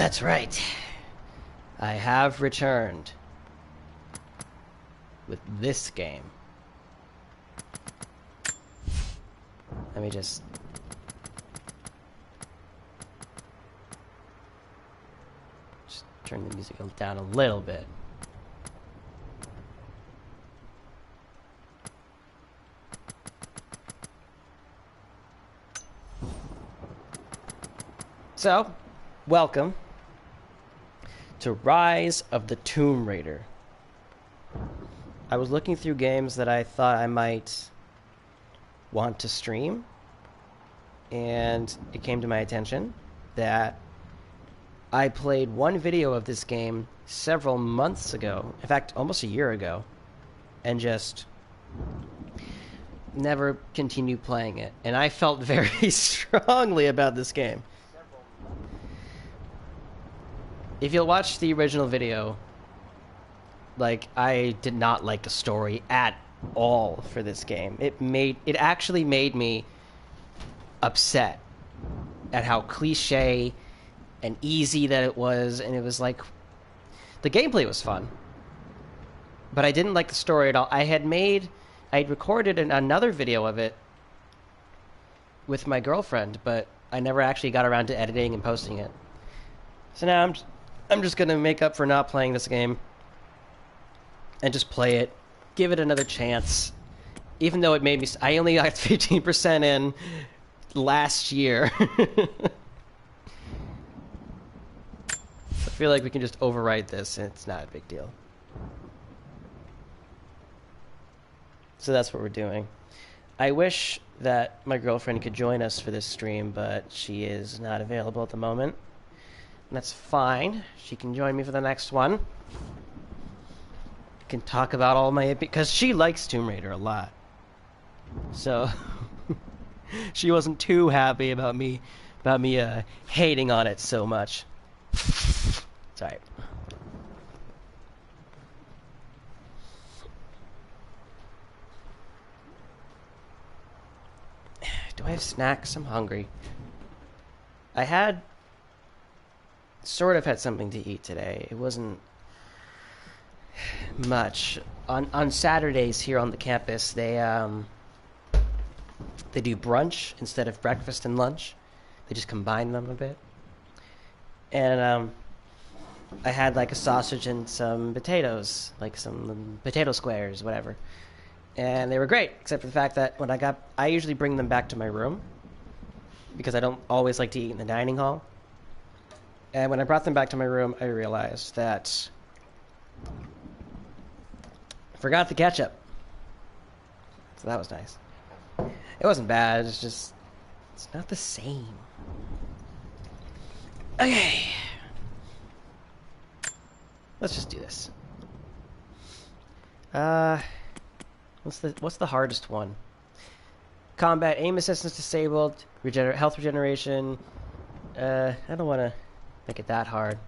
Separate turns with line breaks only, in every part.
That's right. I have returned with this game. Let me just turn the music down a little bit. So, welcome to Rise of the Tombraider. I was looking through games that I thought I might want to stream, and it came to my attention that I played one video of this game several months ago, in fact, almost a year ago, and just never continued playing it. And I felt very strongly about this game. If you'll watch the original video, like, I did not like the story at all for this game. It actually made me upset at how cliche and easy that it was, and it was like, the gameplay was fun, but I didn't like the story at all. I had recorded another video of it with my girlfriend, but I never actually got around to editing and posting it. So now I'm just gonna make up for not playing this game and just play it, give it another chance, even though it made me. I only got 15% in last year. I feel like we can just overwrite this, and it's not a big deal. So that's what we're doing. I wish that my girlfriend could join us for this stream, but she is not available at the moment. And that's fine. She can join me for the next one. Can talk about all my... because she likes Tomb Raider a lot. So she wasn't too happy about me hating on it so much. Sorry. Do I have snacks? I'm hungry. I had sort of had something to eat today. It wasn't much. On Saturdays here on the campus, they do brunch instead of breakfast and lunch. They just combine them a bit. And I had like a sausage and some potatoes, like some potato squares, whatever. And they were great, except for the fact that when I usually bring them back to my room because I don't always like to eat in the dining hall. And when I brought them back to my room, I realized that I forgot the ketchup. So that was nice. It wasn't bad, it's just, it's not the same. Okay. Let's just do this. What's the hardest one? Combat, aim assistance disabled, health regeneration. I don't want to make it that hard.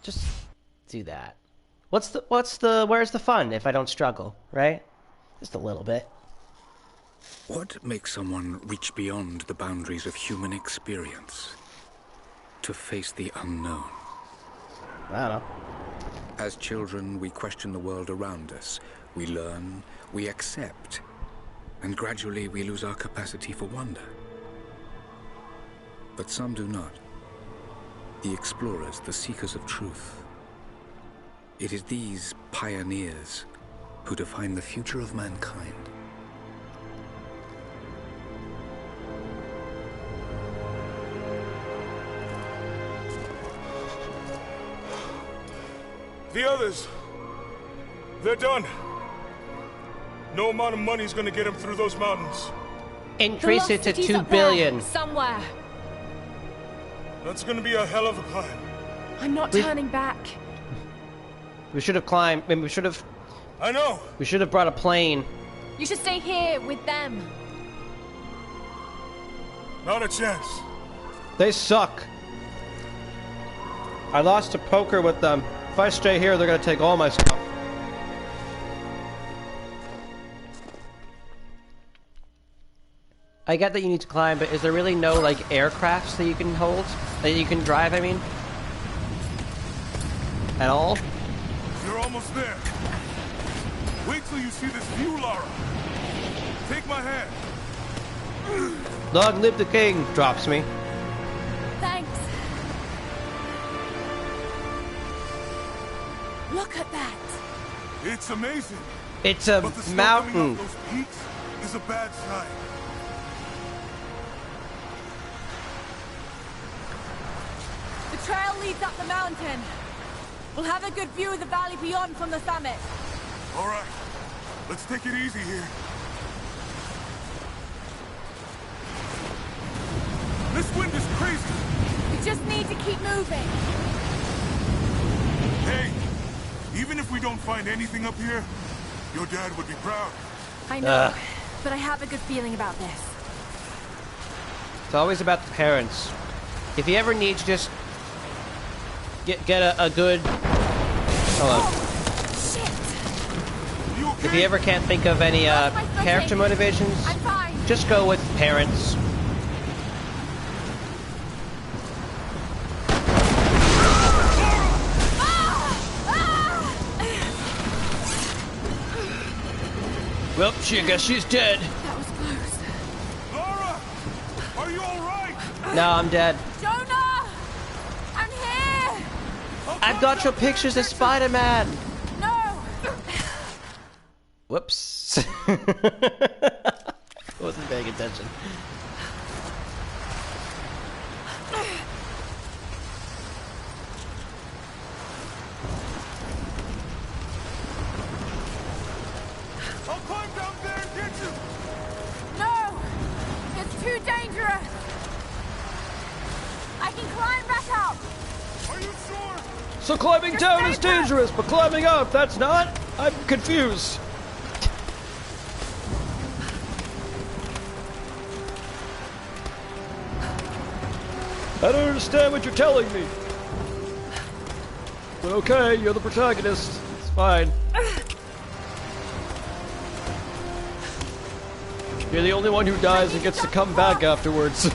Just do that. Where's the fun if I don't struggle, right? Just a little bit.
What makes someone reach beyond the boundaries of human experience to face the unknown?
I don't know.
As children, we question the world around us. We learn, we accept, and gradually we lose our capacity for wonder. But some do not. The explorers, the seekers of truth. It is these pioneers who define the future of mankind.
The others, they're done. No amount of money's gonna get them through those mountains.
Increase it to 2 billion.
Somewhere.
That's gonna be a hell of a climb.
I'm not turning back.
We should have climbed. I mean,
I know.
We should have brought a plane.
You should stay here with them.
Not a chance.
They suck. I lost to poker with them. If I stay here, they're gonna take all my stuff. I get that you need to climb, but is there really no, like, aircrafts that you can hold? That you can drive, I mean? At all?
You're almost there. Wait till you see this view, Lara. Take my hand.
Long live the king, drops me.
Thanks. Look at that.
It's amazing.
It's a
But the snow
mountain.
coming off those peaks is a bad sign.
The trail leads up the mountain. We'll have a good view of the valley beyond from the summit.
All right, let's take it easy here. This wind is crazy.
We just need to keep moving.
Hey, even if we don't find anything up here, your dad would be proud.
I know, but I have a good feeling about this.
It's always about the parents. If you ever need to just get a good... Hold on.
Oh, shit!
You okay?
If you ever can't think of any
Lost my footing.
character motivations,
I'm fine.
just go with parents. Well, I guess she's dead.
That was close.
Lara, are you all right?
No, I'm dead.
Jonah! I'm here!
I've got your pictures of Spider-Man.
No!
Whoops. Wasn't paying attention.
I'll climb down there and get you.
No! It's too dangerous! I can climb back up!
Are you sure?
So climbing
Just
down
stay
is
put.
dangerous, but climbing up, that's not? I'm confused. I don't understand what you're telling me. But okay, you're the protagonist. It's fine. You're the only one who dies and gets to come back afterwards.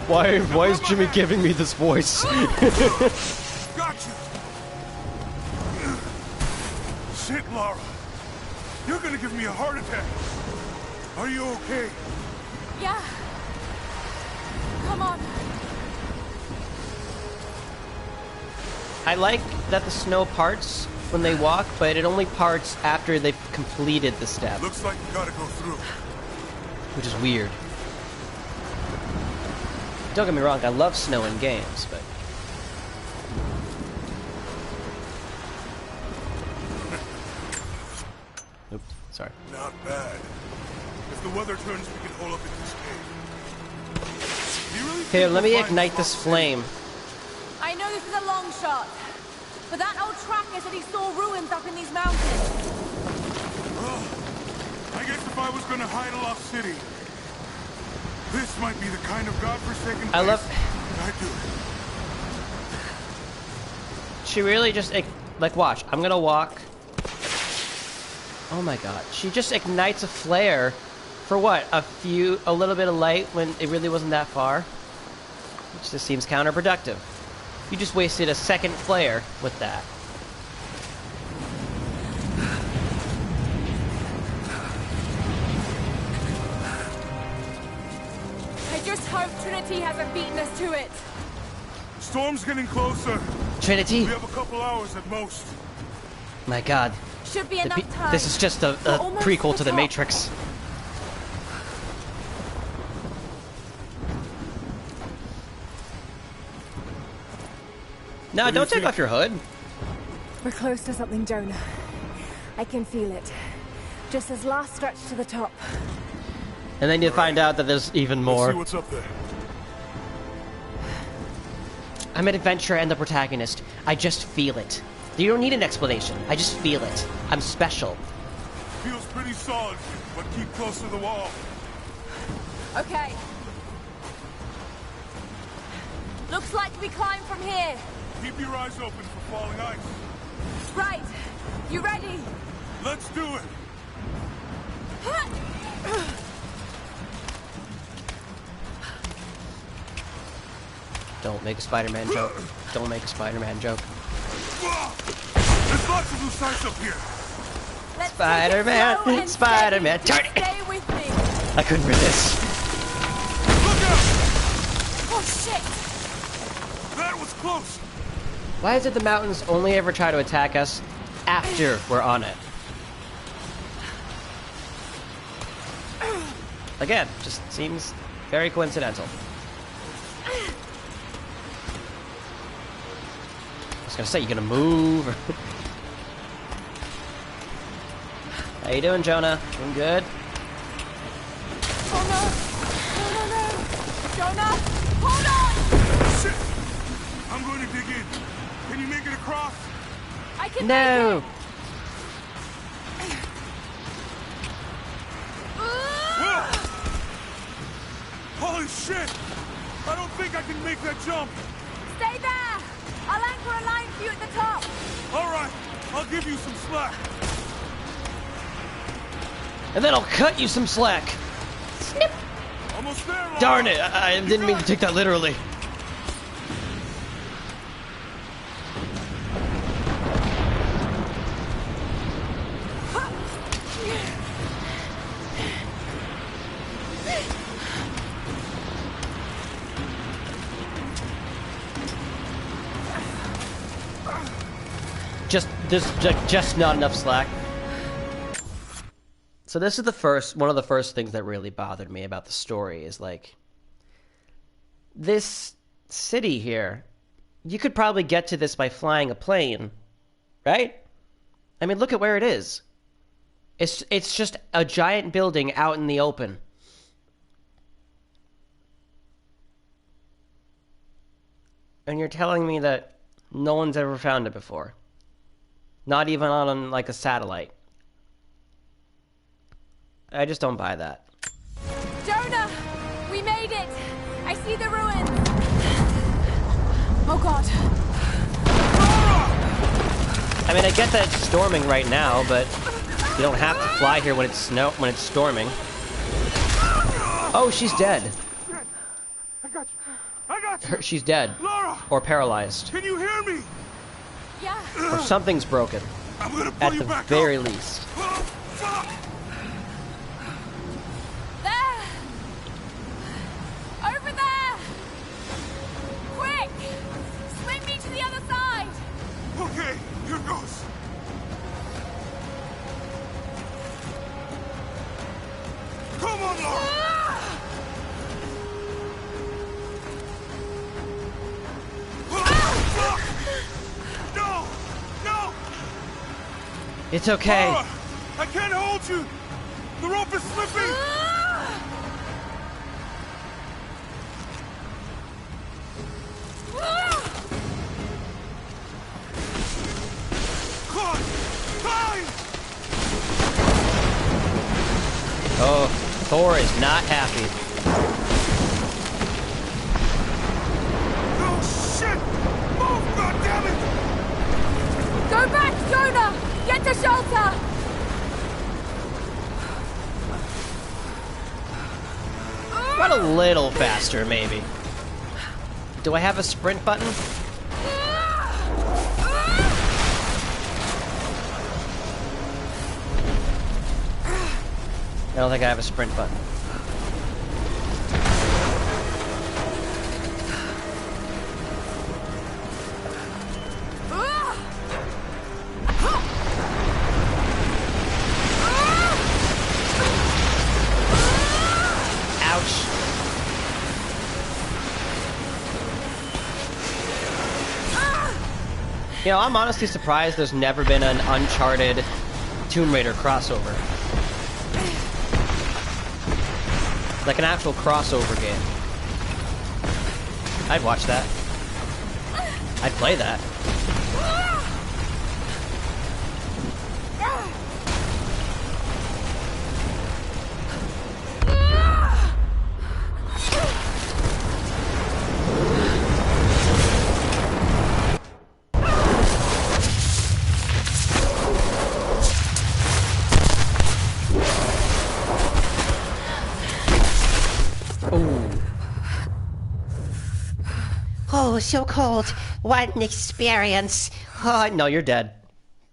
Why is Jimmy giving me this voice?
Gotcha. Shit, Lara. You're gonna give me a heart attack. Are you okay?
Yeah. Come on.
I like that the snow parts when they walk, but it only parts after they've completed the step,
Looks like you gotta go through.
which is weird. Don't get me wrong, I love snow in games, but... Oops, sorry.
Not bad. If the weather turns, we can hold up in this cave. Do you really
Okay,
think
let me
we'll find
ignite
the
this
lost
flame.
I know this is a long shot, but that old tracker said he saw ruins up in these mountains.
city? I guess if I was gonna hide a lost city, this might be the kind of godforsaken place
I love...
I'd do it.
She really just... Like, watch. I'm gonna walk... Oh my god. She just ignites a flare for what? A little bit of light when it really wasn't that far? Which just seems counterproductive. You just wasted a second flare with that.
I just hope Trinity hasn't beaten us to it.
Storm's getting closer.
Trinity?
We have a couple hours at most.
My god.
Should be enough time.
This is just a
We're almost
prequel
at
to the
top.
Matrix. No,
What do you
don't take
think?
off your hood.
We're close to something, Jonah. I can feel it. Just this last stretch to the top.
And then you find out that there's even
Let's see
more.
what's up there.
I'm an adventurer and the protagonist. I just feel it. You don't need an explanation. I just feel it. I'm special.
Feels pretty solid, but keep close to the wall.
Okay. Looks like we climb from here.
Keep your eyes open for falling ice.
Right. You ready?
Let's do it.
Don't make a Spider-Man joke. Don't make a Spider-Man joke.
There's lots of loose ice up here.
Let's
Spider-Man,
take it slow and
Spider-Man,
steady.
turn it.
Stay with me.
I couldn't resist.
Look out!
Oh shit!
That was close.
Why is it the mountains only ever try to attack us after we're on it? Again, just seems very coincidental. I was gonna say, you gonna move? How you doing, Jonah? Doing good?
Oh no! No, no, no! Jonah! Hold on!
Shit! I'm going to dig in. Can you make it across?
I can
No!
make it!
Whoa! Holy shit! I don't think I can make that jump.
Stay there! I'll anchor a line for you at the top.
All right, I'll give you some slack.
And then I'll cut you some slack. Snip!
Almost there, Laura.
Darn it! I didn't mean to take that literally. There's just not enough slack. So this is one of the first things that really bothered me about the story is like, this city here, you could probably get to this by flying a plane, right? I mean, look at where it is. It's just a giant building out in the open. And you're telling me that no one's ever found it before. Not even on like a satellite. I just don't buy that.
Jonah! We made it! I see the ruins! Oh god.
I mean, I get that it's storming right now, but you don't have to fly here when it's storming. Oh, she's dead.
I got you. I got you.
She's dead.
Laura!
Or paralyzed.
Can you hear me?
Yeah.
Or something's broken.
I'm gonna pull
At
you
the
back
very
up.
least.
Oh, fuck!
There! Over there! Quick! Swing me to the other side!
Okay, here goes. Come on, Laura! Oh, fuck! No! No!
It's okay.
Laura, I can't hold you! The rope is slipping! Come on! Time!
Oh, Thor is not happy.
No shit! Move, goddammit!
Go back, Jonah! Get to shelter!
Run a little faster, maybe. Do I have a sprint button? I don't think I have a sprint button. Ouch. You know, I'm honestly surprised there's never been an Uncharted Tomb Raider crossover. Like an actual crossover game. I'd watch that. I'd play that. Oh, so cold. What an experience. Oh, no, you're dead.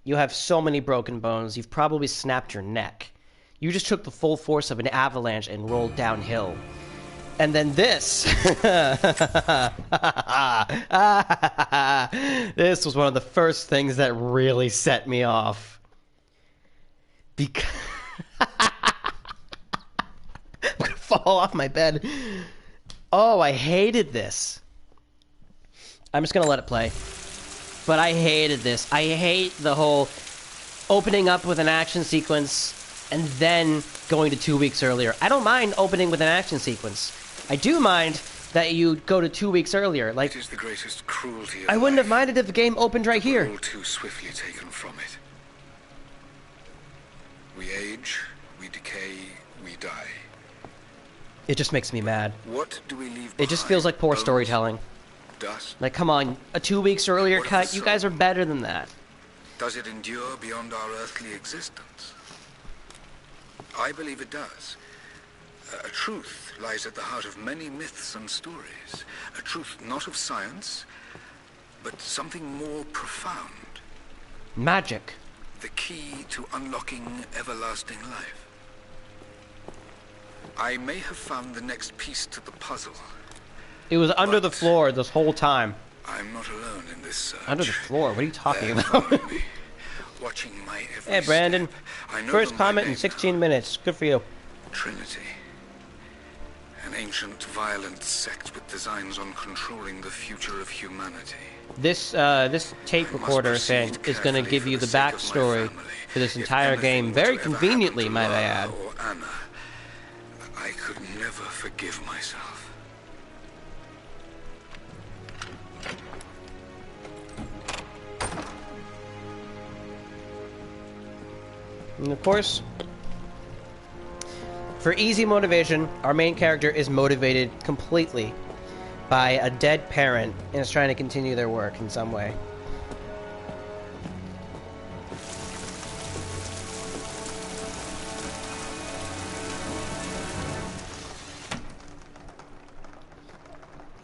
You have so many broken bones, you've probably snapped your neck. You just took the full force of an avalanche and rolled downhill. And then this. This was one of the first things that really set me off. Because I'm gonna fall off my bed. Oh, I hated this. I'm just gonna let it play. But I hated this. I hate the whole opening up with an action sequence and then going to 2 weeks earlier. I don't mind opening with an action sequence. I do mind that you go to 2 weeks earlier. Like,
it is the greatest cruelty of
I wouldn't have
life.
minded if the game opened right here.
All too swiftly taken from it. We age, we decay, we die.
It just makes me mad.
What do we leave behind?
It just feels like poor
Bones,
storytelling.
dust?
Like, come on, a 2 weeks earlier
What of
cut,
the
you guys are
soul?
better than that.
Does it endure beyond our earthly existence? I believe it does. A truth lies at the heart of many myths and stories. A truth not of science, but something more profound.
Magic.
The key to unlocking everlasting life. I may have found the next piece to the puzzle.
It was under the
But-
floor this whole time.
I'm not alone in this search.
Under the floor? What are you talking
They're
about?
following me, watching my every
Hey, Brandon.
step. I know
First
them by
comment in
name
16
now.
minutes. Good for you.
Trinity. An ancient, violent sect with designs on controlling the future of humanity.
This tape
I must
recorder thing
proceed
is going to
carefully
give
for
you the
sake of my
backstory
family.
for this
If
entire
anything
game
were
very
to ever
conveniently,
happen to
might I
Lara
add.
or Anna, I could never forgive myself.
And of course, for easy motivation, our main character is motivated completely by a dead parent and is trying to continue their work in some way.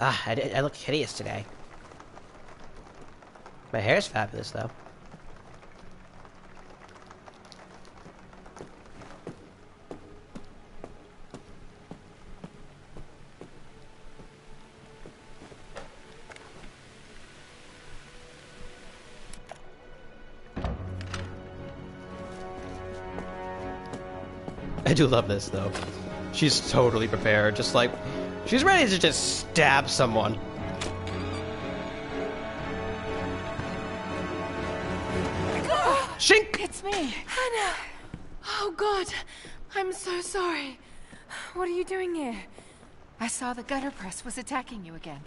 I look hideous today. My hair's fabulous, though. I do love this, though. She's totally prepared, just like... She's ready to just stab someone. Shink!
It's me. Hannah! Oh, God. I'm so sorry. What are you doing here?
I saw the gutter press was attacking you again.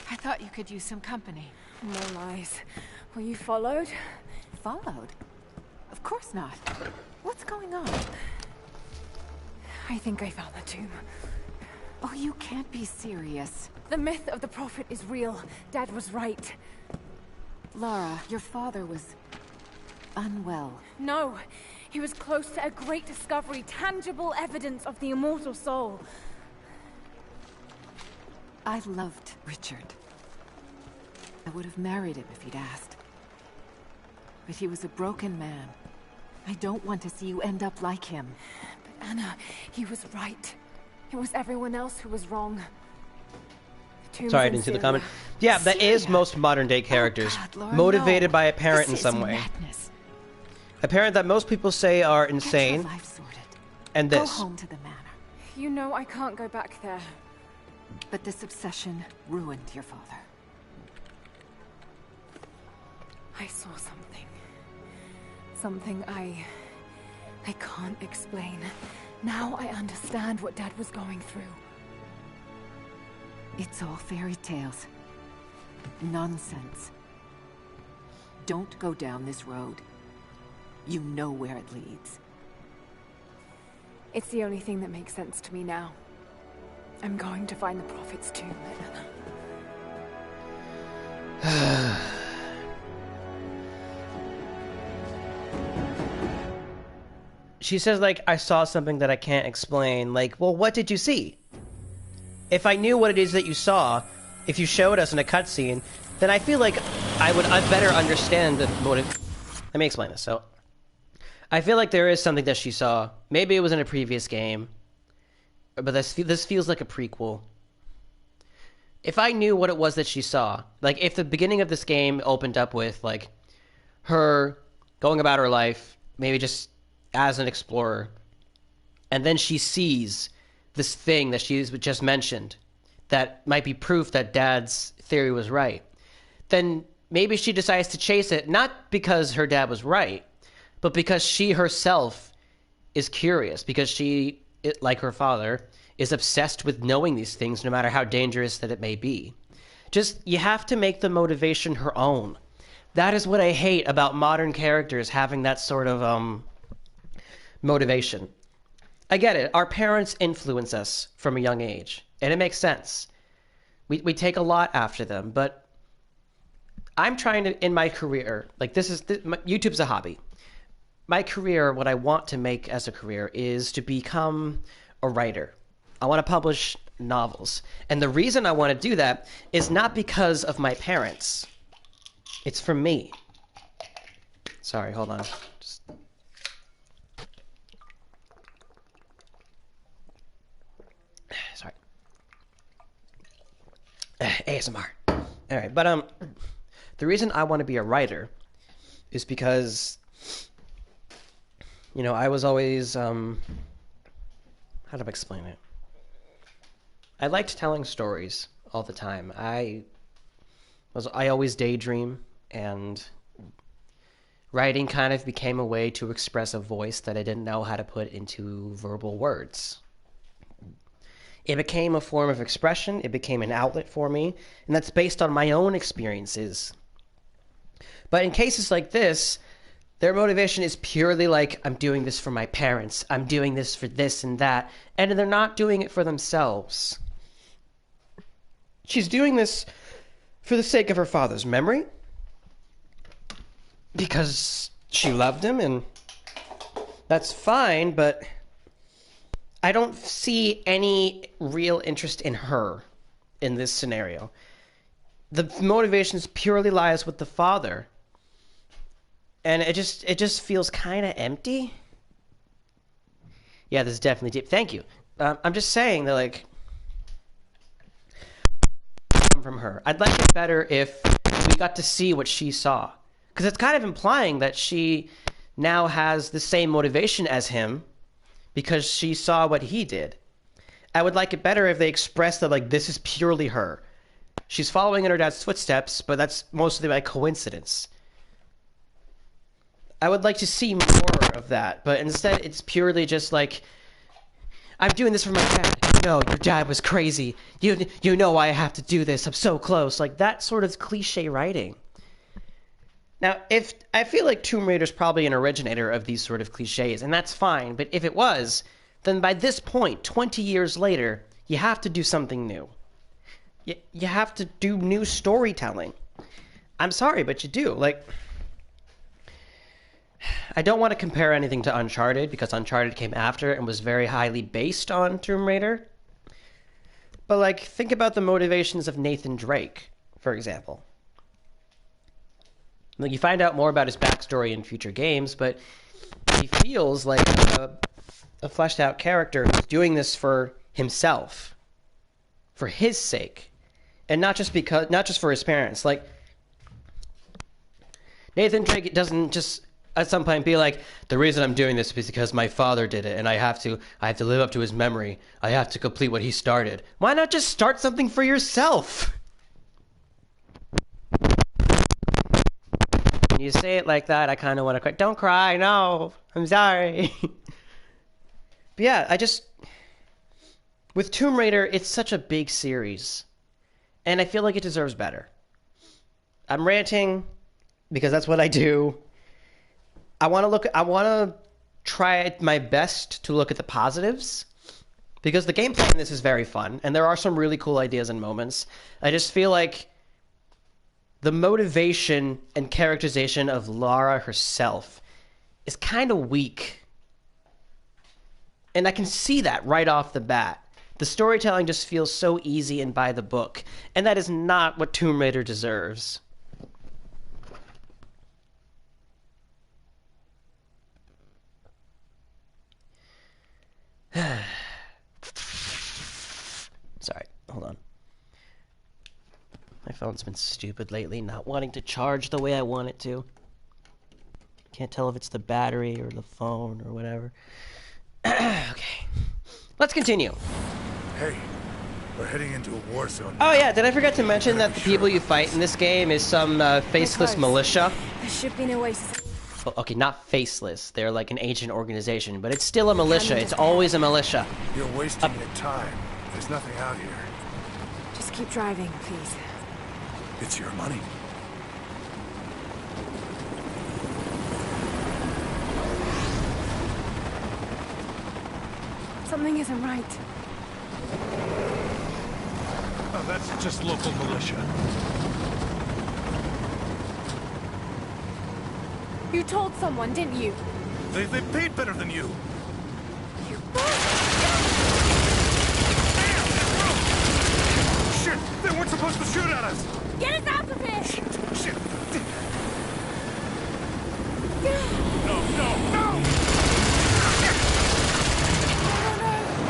I thought you could use some company.
No lies. Were you followed?
Followed? Of course not. What's going on?
I think I found the tomb.
Oh, you can't be serious.
The myth of the prophet is real. Dad was right.
Lara, your father was... unwell.
No, he was close to a great discovery, tangible evidence of the immortal soul.
I loved Richard. I would have married him if he'd asked. But he was a broken man. I don't want to see you end up like him.
But Anna, he was right. It was everyone else who was wrong. The tomb's
Sorry, I
in
didn't see the
Syria.
comment. Yeah, that is
Syria?
most modern day characters.
Oh, God, Laura,
motivated
no.
by a parent in
This
some
is
way.
Madness.
A parent that most people say are
Get your
insane,
life sorted.
and
Go
this.
home to the manor.
You know I can't go back there.
But this obsession ruined your father.
I saw something. Something I can't explain. Now I understand what Dad was going through.
It's all fairy tales. Nonsense. Don't go down this road. You know where it leads.
It's the only thing that makes sense to me now. I'm going to find the prophet's tomb, Anna.
She says, like, I saw something that I can't explain. Like, well, what did you see? If I knew what it is that you saw, if you showed us in a cutscene, then I feel like I would better understand the motive. Let me explain this. So, I feel like there is something that she saw. Maybe it was in a previous game, but this feels like a prequel. If I knew what it was that she saw, like if the beginning of this game opened up with like her going about her life, maybe just as an explorer, and then she sees this thing that she's just mentioned that might be proof that Dad's theory was right, then maybe she decides to chase it, not because her dad was right, but because she herself is curious, because she, like her father, is obsessed with knowing these things no matter how dangerous that it may be. Just, you have to make the motivation her own. That is what I hate about modern characters having that sort of motivation. I get it. Our parents influence us from a young age, and it makes sense. We take a lot after them, but I'm trying to, in my career, like YouTube's a hobby. My career, what I want to make as a career is to become a writer. I want to publish novels. And the reason I want to do that is not because of my parents. It's for me. Sorry, hold on. Sorry. ASMR. All right, but the reason I want to be a writer is because, you know, I was always how do I explain it? I liked telling stories all the time. I always daydream, and writing kind of became a way to express a voice that I didn't know how to put into verbal words. It became a form of expression, it became an outlet for me, and that's based on my own experiences. But in cases like this, their motivation is purely like, I'm doing this for my parents, I'm doing this for this and that, and they're not doing it for themselves. She's doing this for the sake of her father's memory, because she loved him, and that's fine, but I don't see any real interest in her in this scenario. The motivations purely lies with the father, and it just feels kind of empty. Yeah, this is definitely deep. Thank you. I'm just saying that, like, from her, I'd like it better if we got to see what she saw, because it's kind of implying that she now has the same motivation as him because she saw what he did. I would like it better if they expressed that, like, this is purely her. She's following in her dad's footsteps, but that's mostly by coincidence. I would like to see more of that, but instead it's purely just like, I'm doing this for my dad. No, your dad was crazy. You know why I have to do this. I'm so close. Like, that sort of cliche writing. Now, if I feel like Tomb Raider's probably an originator of these sort of cliches, and that's fine, but if it was, then by this point, 20 years later, you have to do something new. You have to do new storytelling. I'm sorry, but you do. Like, I don't want to compare anything to Uncharted, because Uncharted came after and was very highly based on Tomb Raider. But, like, think about the motivations of Nathan Drake, for example. Like, you find out more about his backstory in future games, but he feels like a fleshed out character who's doing this for himself, for his sake, and not just for his parents. Like, Nathan Drake doesn't just at some point be like, the reason I'm doing this is because my father did it, and I have to live up to his memory. I have to complete what he started. Why not just start something for yourself? When you say it like that, I kind of want to cry. Don't cry, no, I'm sorry. But yeah, with Tomb Raider, it's such a big series, and I feel like it deserves better. I'm ranting because that's what I do. I want to try my best to look at the positives, because the gameplay in this is very fun, and there are some really cool ideas and moments. I just feel like the motivation and characterization of Lara herself is kind of weak. And I can see that right off the bat. The storytelling just feels so easy and by the book, and that is not what Tomb Raider deserves. Sorry, hold on. My phone's been stupid lately, not wanting to charge the way I want it to. Can't tell if it's the battery or the phone or whatever. Okay. Let's continue.
Hey, we're heading into a war zone.
Oh yeah, did I forget to mention that the people you fight in this game is some faceless militia?
There should be no way to...
Oh, okay, not faceless. They're like an ancient organization, but it's still a militia. It's always a militia.
You're wasting your time. There's nothing out here.
Just keep driving, please.
It's your money.
Something isn't right.
Oh, that's just local militia.
You told someone, didn't you?
They paid better than you. Shit! They weren't supposed to shoot at us!
Get us out of here!
Shit! No!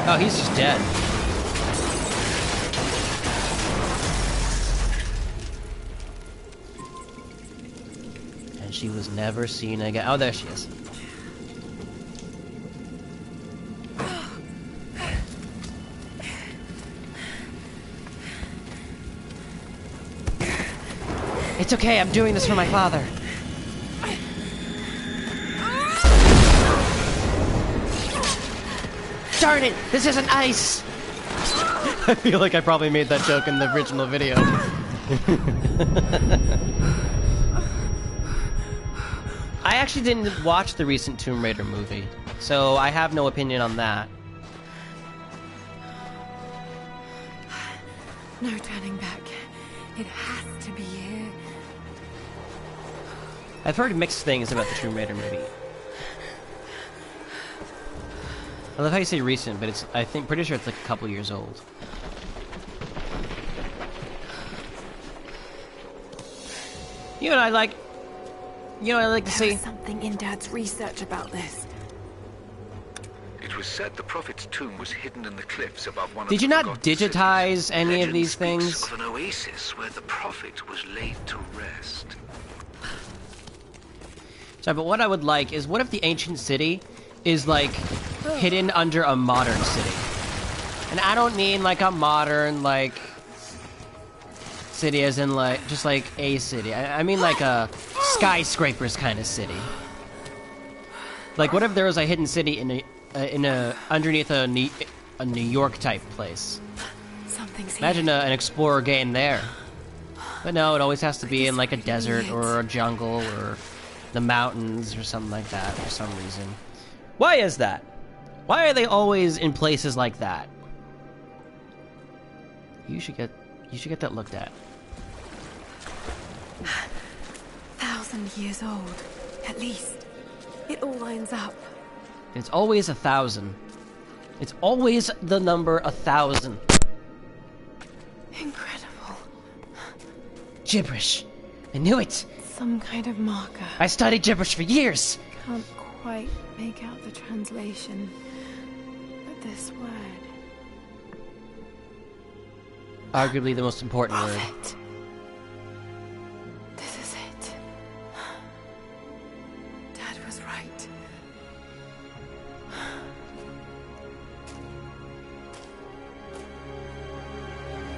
Oh, he's just dead. And she was never seen again. Oh, there she is. It's okay, I'm doing this for my father. Darn it! This isn't ice! I feel like I probably made that joke in the original video. I actually didn't watch the recent Tomb Raider movie, so I have no opinion on that.
No turning back. It has to be here.
I've heard mixed things about the Tomb Raider movie. I love how you say recent, but it's, pretty sure it's like a couple years old. You know what I like to see?
There was something in Dad's research about this.
It was said the Prophet's tomb was hidden in the cliffs above one of
Did
the
you not
forgotten
digitize
cities.
any of
Legend
these
speaks
things?
of an oasis where the Prophet was laid to rest.
Sorry, but what I would like is, what if the ancient city is like hidden under a modern city? And I don't mean like a modern like city as in like just like a city. I mean like a skyscrapers kind of city. Like what if there was a hidden city in a underneath a New York type place?
Something's
Imagine
here.
an explorer game there. But no, it always has to be in like a desert or a jungle or the mountains or something like that for some reason. Why is that? Why are they always in places like that? You should get that looked at.
1,000 years old, at least. It all lines up.
It's always 1,000. It's always the number 1,000.
Incredible.
Gibberish. I knew it.
Some kind of marker.
I studied gibberish for years.
Can't quite make out the translation. But this word.
Arguably the most important word.
Prophet. This is it. Dad was right.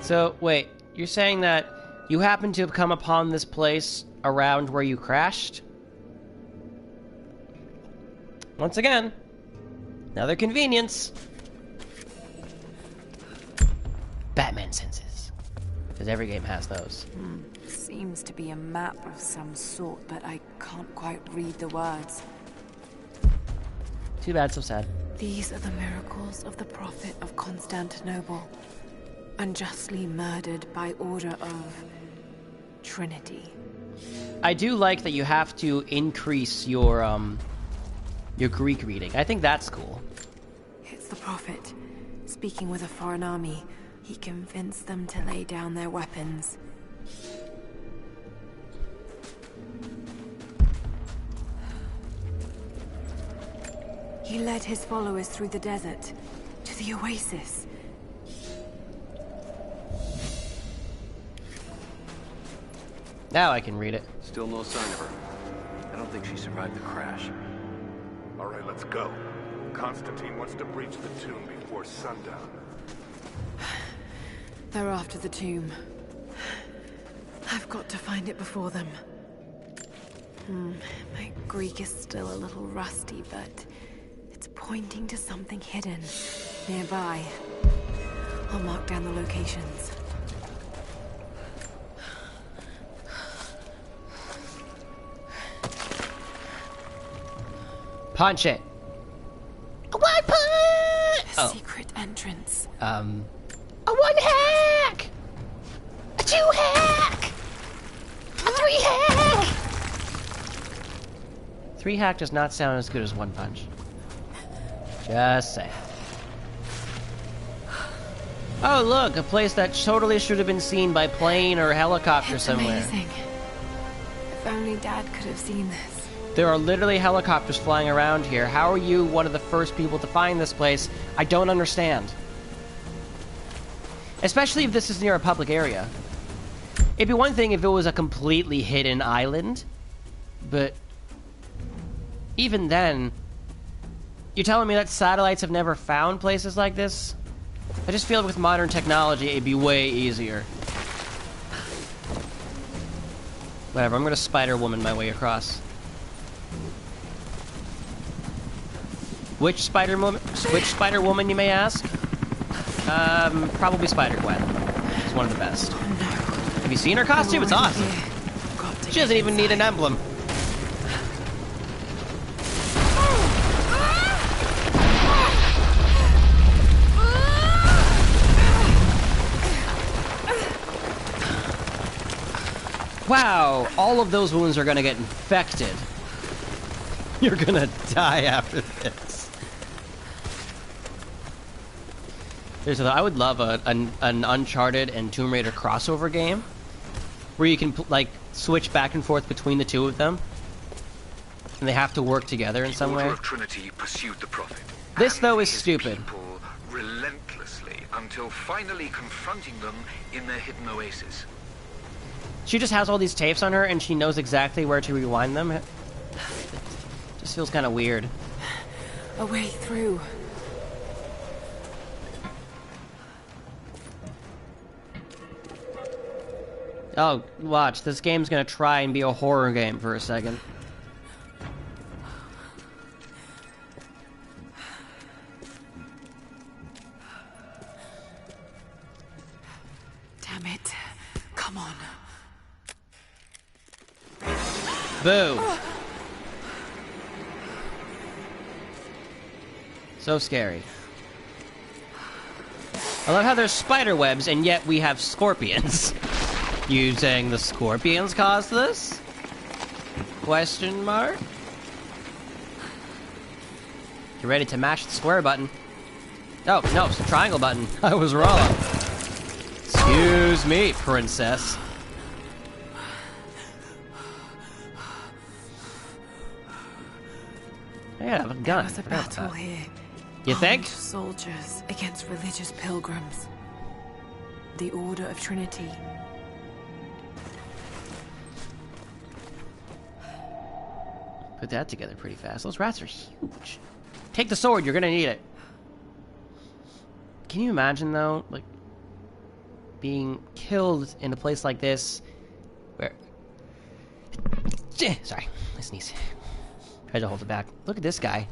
So, wait, you're saying that you happen to have come upon this place around where you crashed? Once again, another convenience. Batman senses. Because every game has those.
Seems to be a map of some sort, but I can't quite read the words.
Too bad, so sad.
These are the miracles of the Prophet of Constantinople. Unjustly murdered by order of Trinity.
I do like that you have to increase your Greek reading. I think that's cool.
It's the Prophet, Speaking with a foreign army, he convinced them to lay down their weapons. He led his followers through the desert, to the oasis.
Now I can read it.
Still no sign of her. I don't think she survived the crash.
All right, let's go. Constantine wants to breach the tomb before sundown.
They're after the tomb. I've got to find it before them. My Greek is still a little rusty, but it's pointing to something hidden nearby. I'll mark down the locations.
Punch it. One punch!
A secret entrance.
A one hack! A two hack! A three hack! Three hack does not sound as good as one punch. Just saying. Oh look, a place that totally should have been seen by plane or helicopter
It's
somewhere.
amazing. If only Dad could have seen this.
There are literally helicopters flying around here. How are you one of the first people to find this place? I don't understand. Especially if this is near a public area. It'd be one thing if it was a completely hidden island, but even then, you're telling me that satellites have never found places like this? I just feel with modern technology, it'd be way easier. Whatever, I'm gonna Spider-Woman my way across. Which Spider-Woman, you may ask? Probably Spider-Gwen. She's one of the best. Have you seen her costume? It's awesome. She doesn't even need an emblem. Wow, all of those wounds are gonna get infected. You're gonna die after this. I would love an Uncharted and Tomb Raider crossover game where you can like switch back and forth between the two of them, and they have to work together in some way.
The Order of Trinity pursued the Prophet.
This
and
though is
his
stupid.
people relentlessly until finally confronting them in their hidden oasis.
She just has all these tapes on her, and she knows exactly where to rewind them. It just feels kind of weird.
A way through.
Oh, watch. This game's gonna try and be a horror game for a second.
Damn it. Come on.
Boo. So scary. I love how there's spider webs, and yet we have scorpions. You saying the scorpions caused this? Question mark? You ready to mash the square button? Oh, no, it's the triangle button. I was wrong. Excuse me, princess. Yeah, I have a gun.
There was a
I forgot about
battle
that.
here.
You think?
Armed soldiers against religious pilgrims. The Order of Trinity.
Put that together pretty fast. Those rats are huge. Take the sword, you're gonna need it. Can you imagine, though, like, being killed in a place like this, where... Sorry, I sneeze. Tried to hold it back. Look at this guy.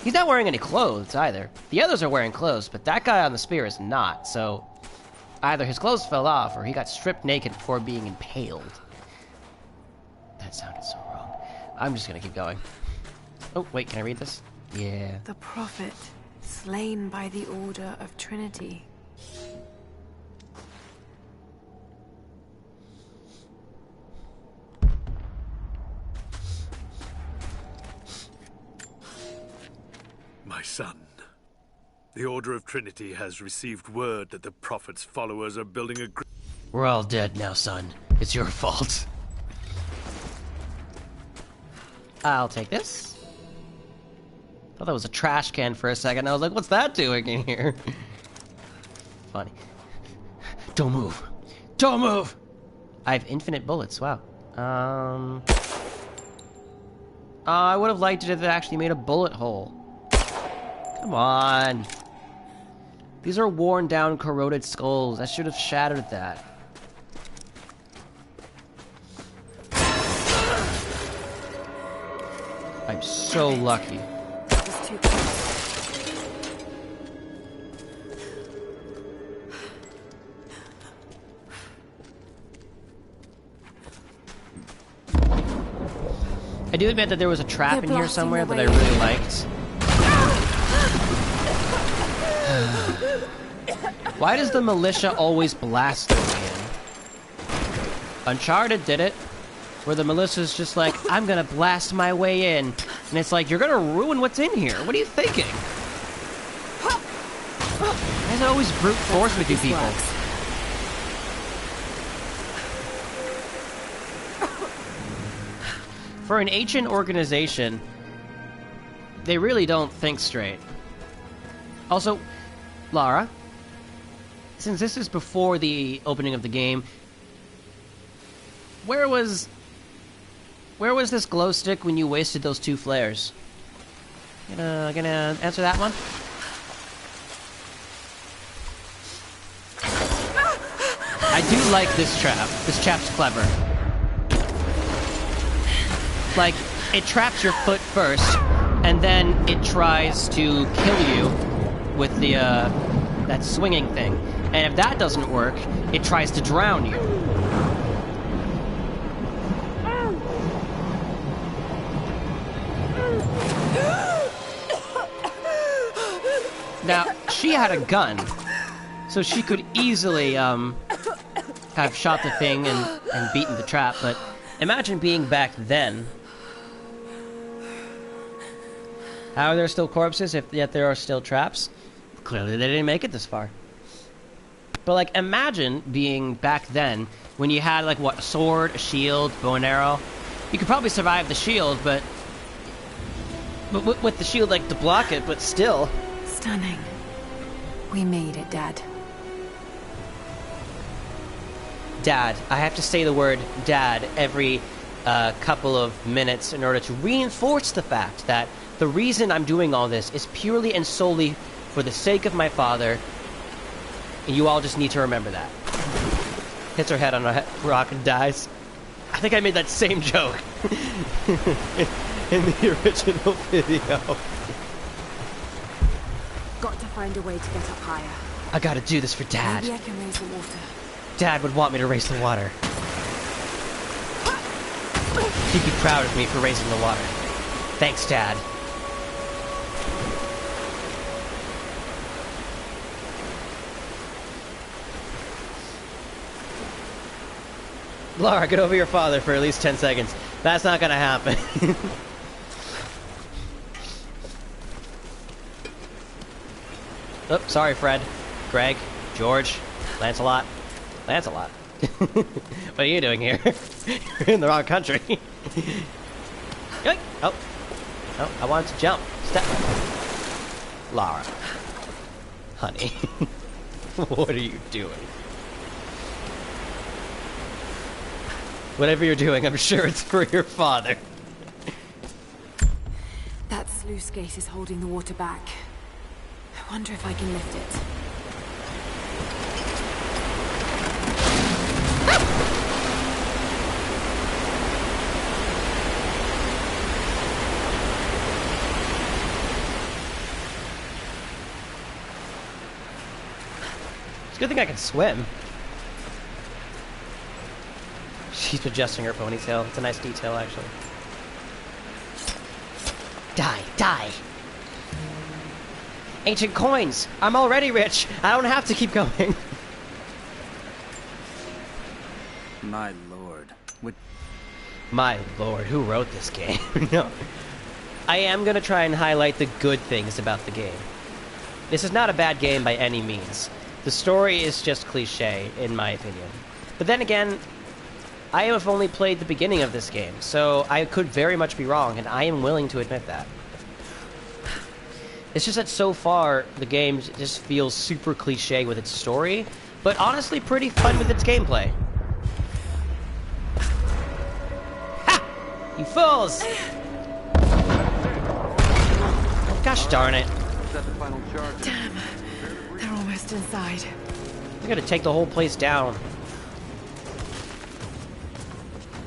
He's not wearing any clothes, either. The others are wearing clothes, but that guy on the spear is not, so... Either his clothes fell off, or he got stripped naked before being impaled. That sounded so wrong. I'm just gonna keep going. Oh, wait, can I read this? Yeah.
The Prophet, slain by the Order of Trinity.
My son,
The Order of Trinity has received word that the Prophet's followers are building a...
We're all dead now, son. It's your fault. I'll take this. Thought that was a trash can for a second. I was like, what's that doing in here? Funny. Don't move. Don't move! I have infinite bullets. Wow. I would have liked it if it actually made a bullet hole. Come on. These are worn down, corroded skulls. I should have shattered that. I'm so lucky.
Just too close.
I do admit that there was a trap
They're
in here
blasting
somewhere that I
away.
really liked. Why does the militia always blast their way in? Uncharted did it, where the militia's just like, I'm gonna blast my way in. And it's like, you're gonna ruin what's in here. What are you thinking? Why is it always brute force with you people?
Works.
For an ancient organization, they really don't think straight. Also, Lara, since this is before the opening of the game, where was this glow stick when you wasted those 2 flares? Gonna answer that one? I do like this trap. This trap's clever. Like, it traps your foot first, and then it tries to kill you with the, that swinging thing. And if that doesn't work, it tries to drown you. Now, she had a gun, so she could easily, have shot the thing and beaten the trap, but imagine being back then. How are there still corpses, if yet there are still traps? Clearly they didn't make it this far. But, like, imagine being back then, when you had, like, what, a sword, a shield, bow and arrow. You could probably survive the shield, but with the shield, like, to block it, but still.
Stunning. We made it, Dad.
Dad. I have to say the word Dad every couple of minutes in order to reinforce the fact that the reason I'm doing all this is purely and solely for the sake of my father, and you all just need to remember that. Hits her head on a rock and dies. I think I made that same joke in the original video.
Got to find a way to get up higher.
I gotta do this for Dad.
Maybe I can raise the water.
Dad would want me to raise the water. He'd be proud of me for raising the water. Thanks, Dad. Lara, get over your father for at least 10 seconds. That's not gonna happen. Oh, sorry, Fred. Greg. George. Lancelot. Lancelot. What are you doing here? You're in the wrong country. Yoink. Oh. Oh, I wanted to jump. Step. Lara. Honey. What are you doing? Whatever you're doing, I'm sure it's for your father.
That sluice gate is holding the water back. I wonder if I can lift it.
It's a good thing I can swim. She's adjusting her ponytail. It's a nice detail, actually. Die, die! Ancient coins! I'm already rich! I don't have to keep going!
My lord. What?
My lord, who wrote this game? No. I am gonna try and highlight the good things about the game. This is not a bad game by any means. The story is just cliche, in my opinion. But then again, I have only played the beginning of this game, so I could very much be wrong, and I am willing to admit that. It's just that so far, the game just feels super cliche with its story, but honestly pretty fun with its gameplay. Ha! You fools! Gosh darn it.
Damn. They're almost inside.
I'm gonna take the whole place down.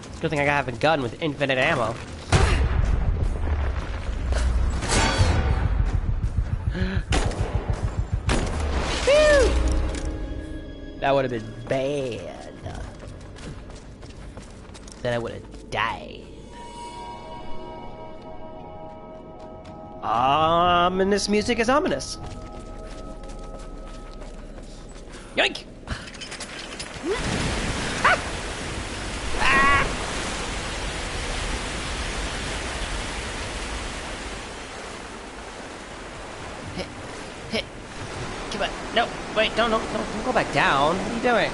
It's a good thing I have a gun with infinite ammo. That would have been bad. Then I would have died. Ominous music is ominous. Yoink! Ah! Ah! Hit. Come on. No, wait, don't go back down. What are you doing?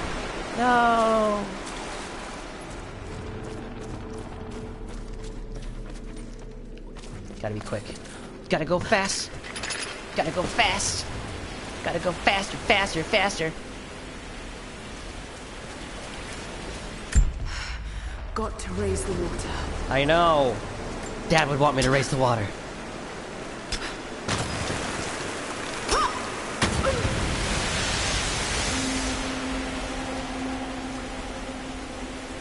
No. Gotta be quick. Gotta go fast. Gotta go fast. Gotta go faster, faster, faster.
Got to raise the water.
I know. Dad would want me to raise the water.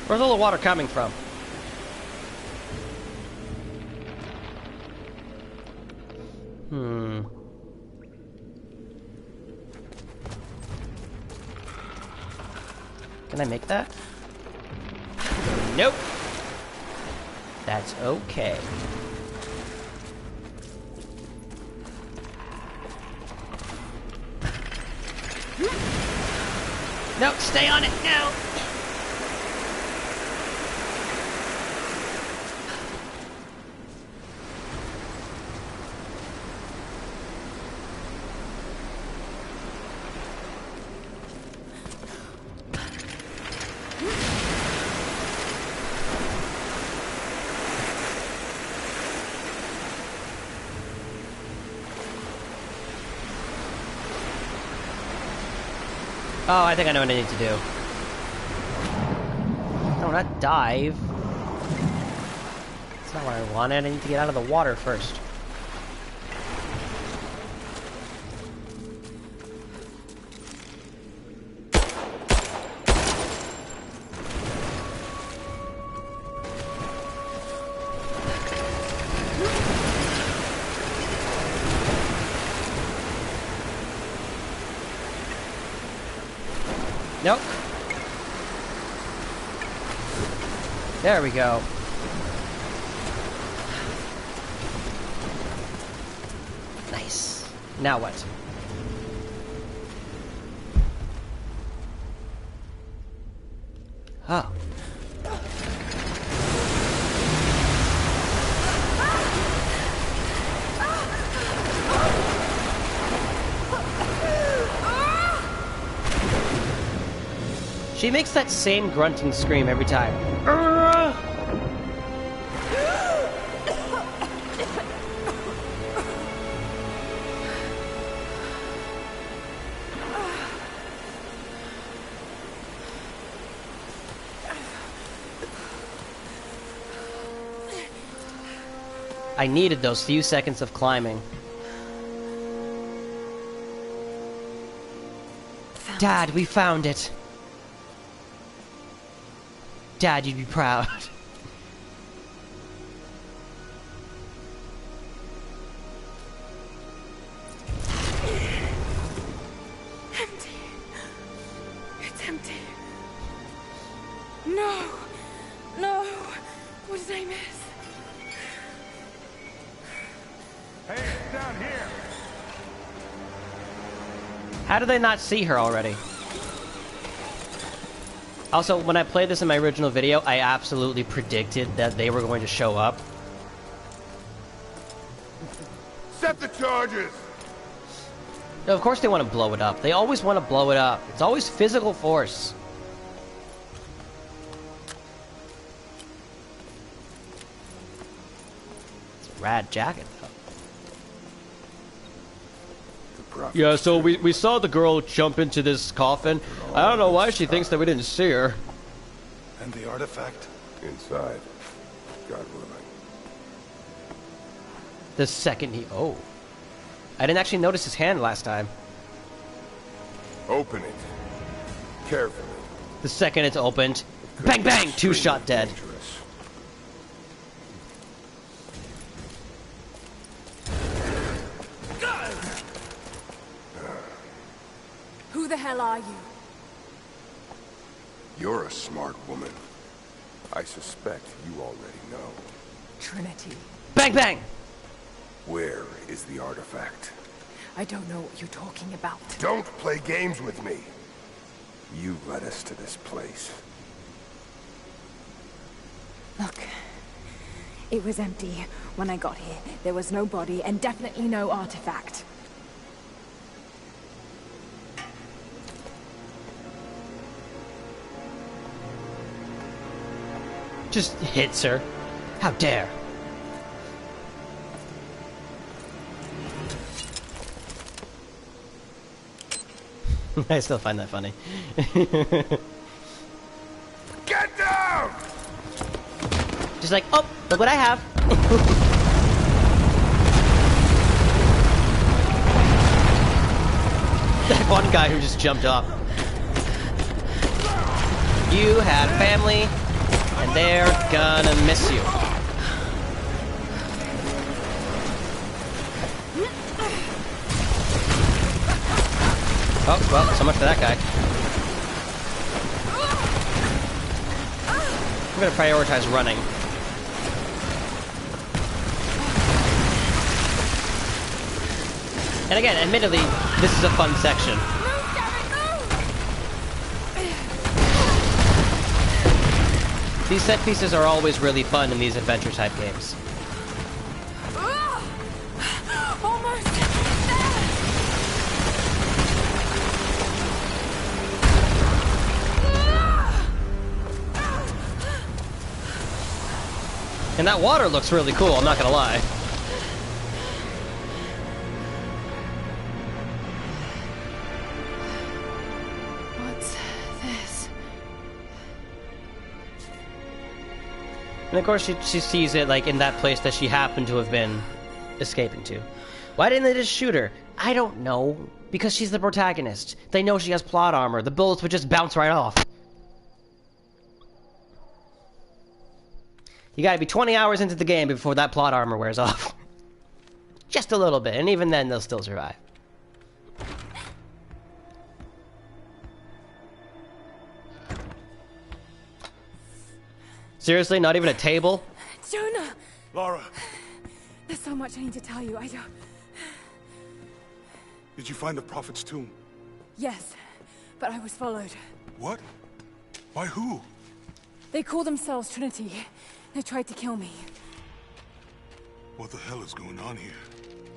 Where's all the water coming from? Can I make that? Nope. That's okay. Nope, stay on it. No. Oh, I think I know what I need to do. No, not dive. That's not what I wanted. I need to get out of the water first. Nope. There we go. Nice. Now what? Oh. She makes that same grunting scream every time. I needed those few seconds of climbing. Dad, we found it. Dad, you'd be proud.
Empty. It's empty. No. No. What did I miss?
Hey, it's down here.
How do they not see her already? Also, when I played this in my original video, I absolutely predicted that they were going to show up.
Set the charges.
No, of course they want to blow it up. They always want to blow it up. It's always physical force. It's a rad jacket, though. Yeah, so we saw the girl jump into this coffin. I don't know why she thinks that we didn't see her.
And the artifact?
Inside. God willing.
The second he... Oh. I didn't actually notice his hand last time.
Open it. Carefully.
The second it's opened, bang bang, two-shot dead.
Dangerous.
Who the hell are you?
You're a smart woman. I suspect you already know.
Trinity.
Bang bang!
Where is the artifact?
I don't know what you're talking about.
Don't play games with me. You led us to this place.
Look, it was empty when I got here. There was no body and definitely no artifact.
Just hits her. How dare. I still find that funny.
Get down!
Just like, oh, look what I have. That one guy who just jumped off. You had family, and they're gonna miss you. Oh, well, so much for that guy. I'm gonna prioritize running. And again, admittedly, this is a fun section. These set pieces are always really fun in these adventure type games.
Almost there!
And that water looks really cool, I'm not gonna lie.
What's this?
And of course she sees it like in that place that she happened to have been escaping to. Why didn't they just shoot her? I don't know. Because she's the protagonist. They know she has plot armor. The bullets would just bounce right off. You gotta be 20 hours into the game before that plot armor wears off. Just a little bit, and even then they'll still survive. Seriously, not even a table?
Jonah!
Lara,
There's so much I need to tell you. I don't...
did you find the Prophet's tomb?
Yes, but I was followed.
What? By who?
They call themselves Trinity. They tried to kill me.
What the hell is going on here?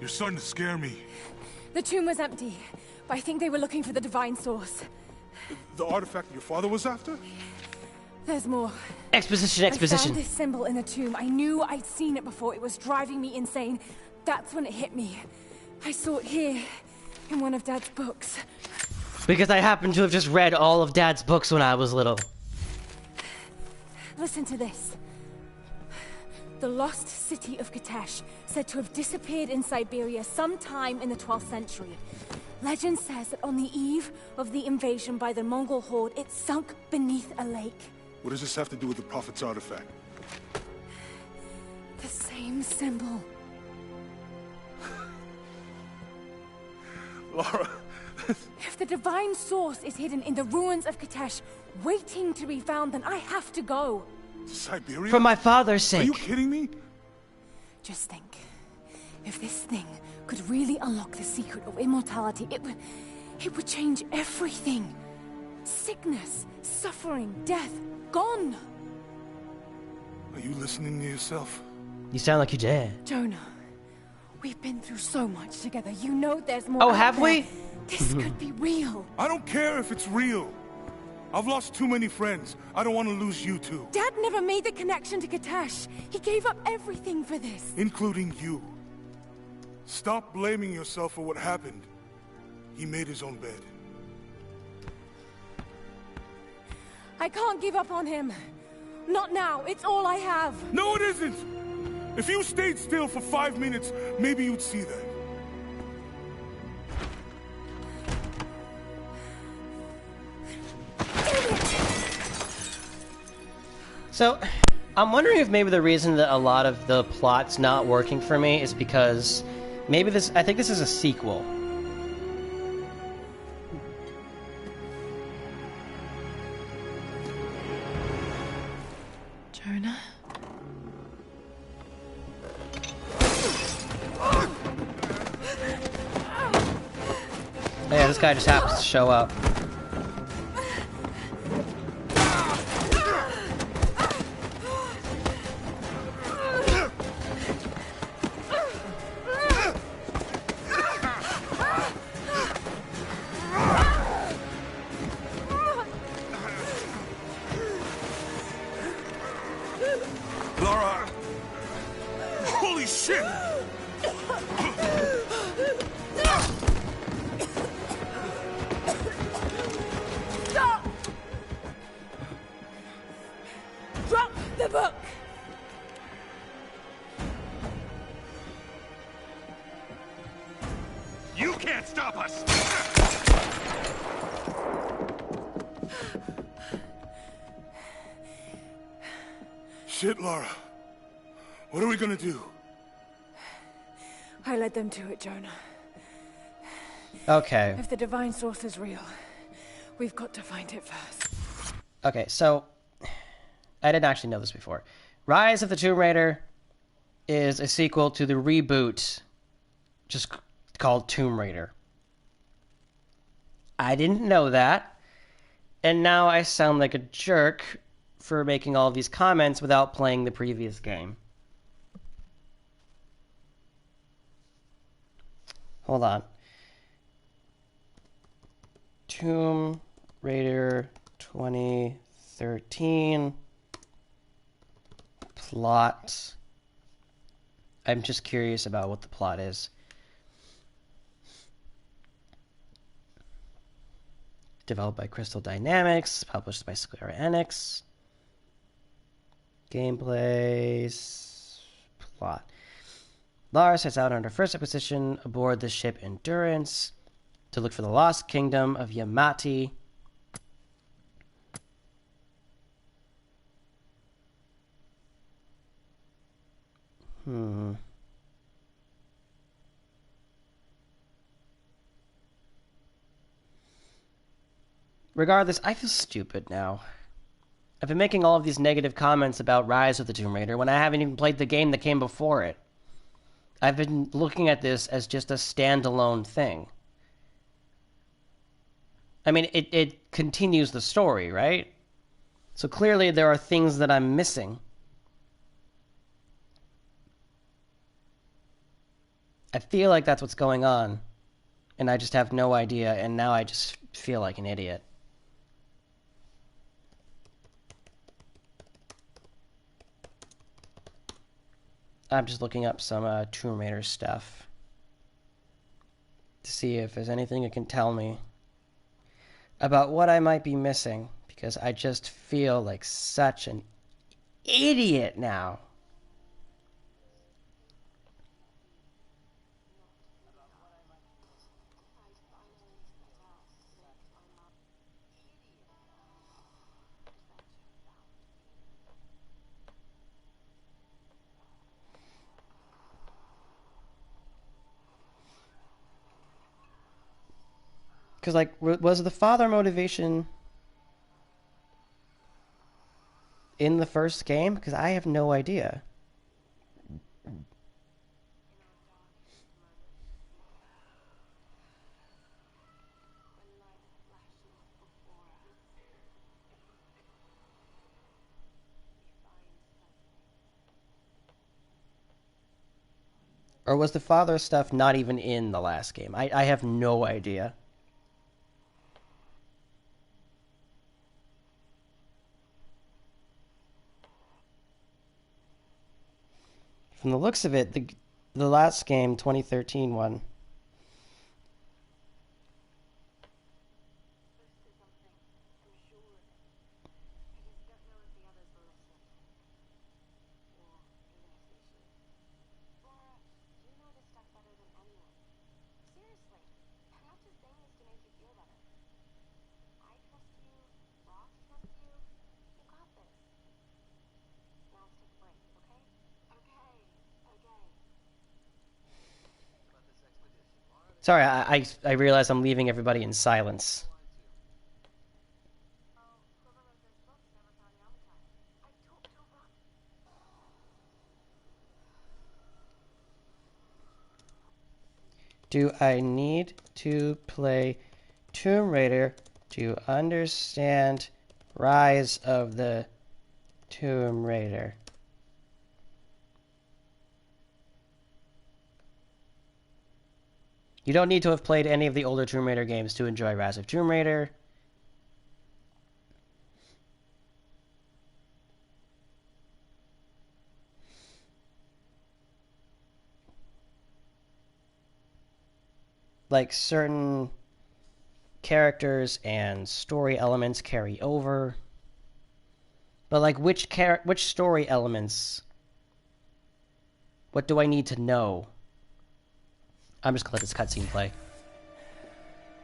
You're starting to scare me.
The tomb was empty, but I think they were looking for the divine source.
The artifact your father was after?
There's more.
Exposition,
I
exposition.
found this symbol in the tomb. I knew I'd seen it before. It was driving me insane. That's when it hit me. I saw it here, in one of Dad's books.
Because I happen to have just read all of Dad's books when I was little.
Listen to this. The lost city of Katesh, said to have disappeared in Siberia sometime in the 12th century. Legend says that on the eve of the invasion by the Mongol horde, it sunk beneath a lake.
What does this have to do with the Prophet's artifact?
The same symbol.
Lara...
If the divine source is hidden in the ruins of Katesh, waiting to be found, then I have to go.
Siberia?
For my father's
Are
sake.
you kidding me?
Just think. If this thing could really unlock the secret of immortality, it would change everything. Sickness, suffering, death, gone.
Are you listening to yourself?
You sound like you dare.
Jonah, We've been through so much together. You know there's more
Oh,
out
have
there.
we?
This could be real.
I don't care if it's real. I've lost too many friends. I don't want to lose you too.
Dad never made the connection to Katash. He gave up everything for this.
Including you. Stop blaming yourself for what happened. He made his own bed.
I can't give up on him. Not now. It's all I have.
No, it isn't! If you stayed still for 5 minutes, maybe you'd see that.
So, I'm wondering if maybe the reason that a lot of the plot's not working for me is because maybe I think this is a sequel.
Jonah?
Yeah, this guy just happens to show up.
Lara! Holy shit!
Stop! Drop the book!
You can't stop us! Shit, Lara. What are we gonna do?
I led them to it, Jonah.
Okay.
If the divine source is real, we've got to find it first.
Okay, so I didn't actually know this before. Rise of the Tomb Raider is a sequel to the reboot just called Tomb Raider. I didn't know that, and now I sound like a jerk for making all these comments without playing the previous game. Hold on. Tomb Raider 2013 plot. I'm just curious about what the plot is. Developed by Crystal Dynamics, published by Square Enix. Gameplay. Plot. Lara sets out on her first expedition aboard the ship Endurance to look for the lost kingdom of Yamati. Regardless, I feel stupid now. I've been making all of these negative comments about Rise of the Tomb Raider when I haven't even played the game that came before it. I've been looking at this as just a standalone thing. I mean, it continues the story, right? So clearly there are things that I'm missing. I feel like that's what's going on, and I just have no idea, and now I just feel like an idiot. I'm just looking up some Tomb Raider stuff to see if there's anything it can tell me about what I might be missing, because I just feel like such an idiot now. Because, like, was the father motivation in the first game? Because I have no idea. Or was the father stuff not even in the last game? I have no idea. From the looks of it, the last game, 2013 one. Sorry, I realize I'm leaving everybody in silence. Do I need to play Tomb Raider to understand Rise of the Tomb Raider? You don't need to have played any of the older Tomb Raider games to enjoy Rise of Tomb Raider. Like, certain characters and story elements carry over. But, like, which story elements? What do I need to know? I'm just gonna let this cutscene play.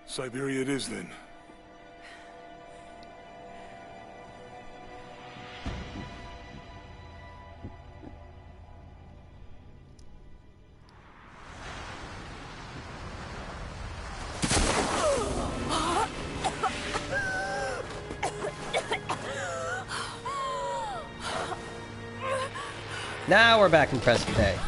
Siberia it is, then.
Now we're back in present day.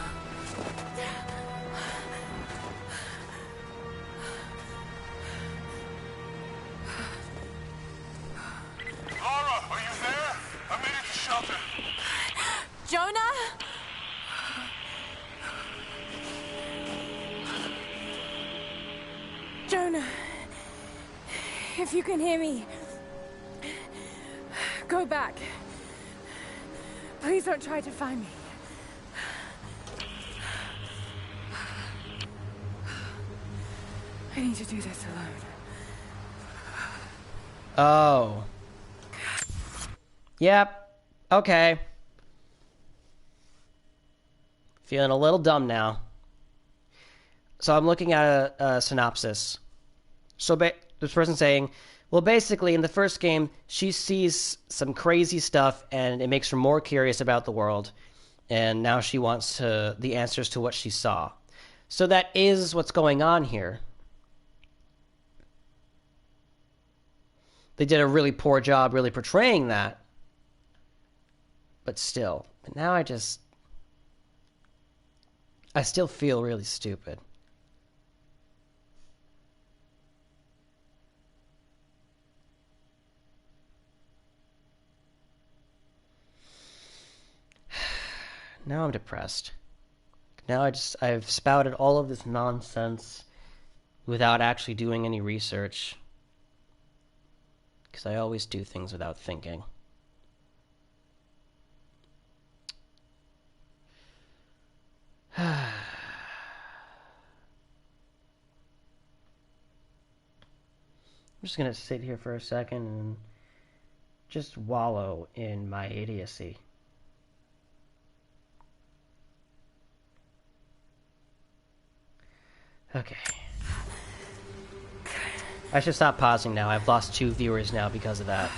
If you can hear me, go back. Please don't try to find me. I need to do this alone.
Oh. Yep. Okay. Feeling a little dumb now. So I'm looking at a synopsis. So this person's saying, well, basically, in the first game, she sees some crazy stuff, and it makes her more curious about the world. And now she wants the answers to what she saw. So that is what's going on here. They did a really poor job really portraying that. But still. But now I still feel really stupid. Now I'm depressed. Now I've spouted all of this nonsense without actually doing any research. Because I always do things without thinking. I'm just going to sit here for a second and just wallow in my idiocy. Okay. I should stop pausing now. I've lost 2 viewers now because of that.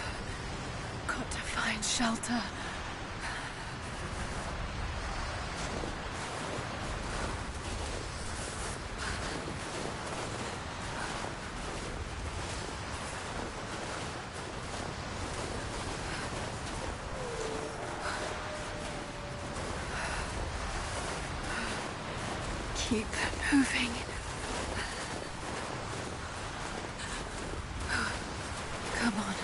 Got to find shelter. Keep moving. Come on.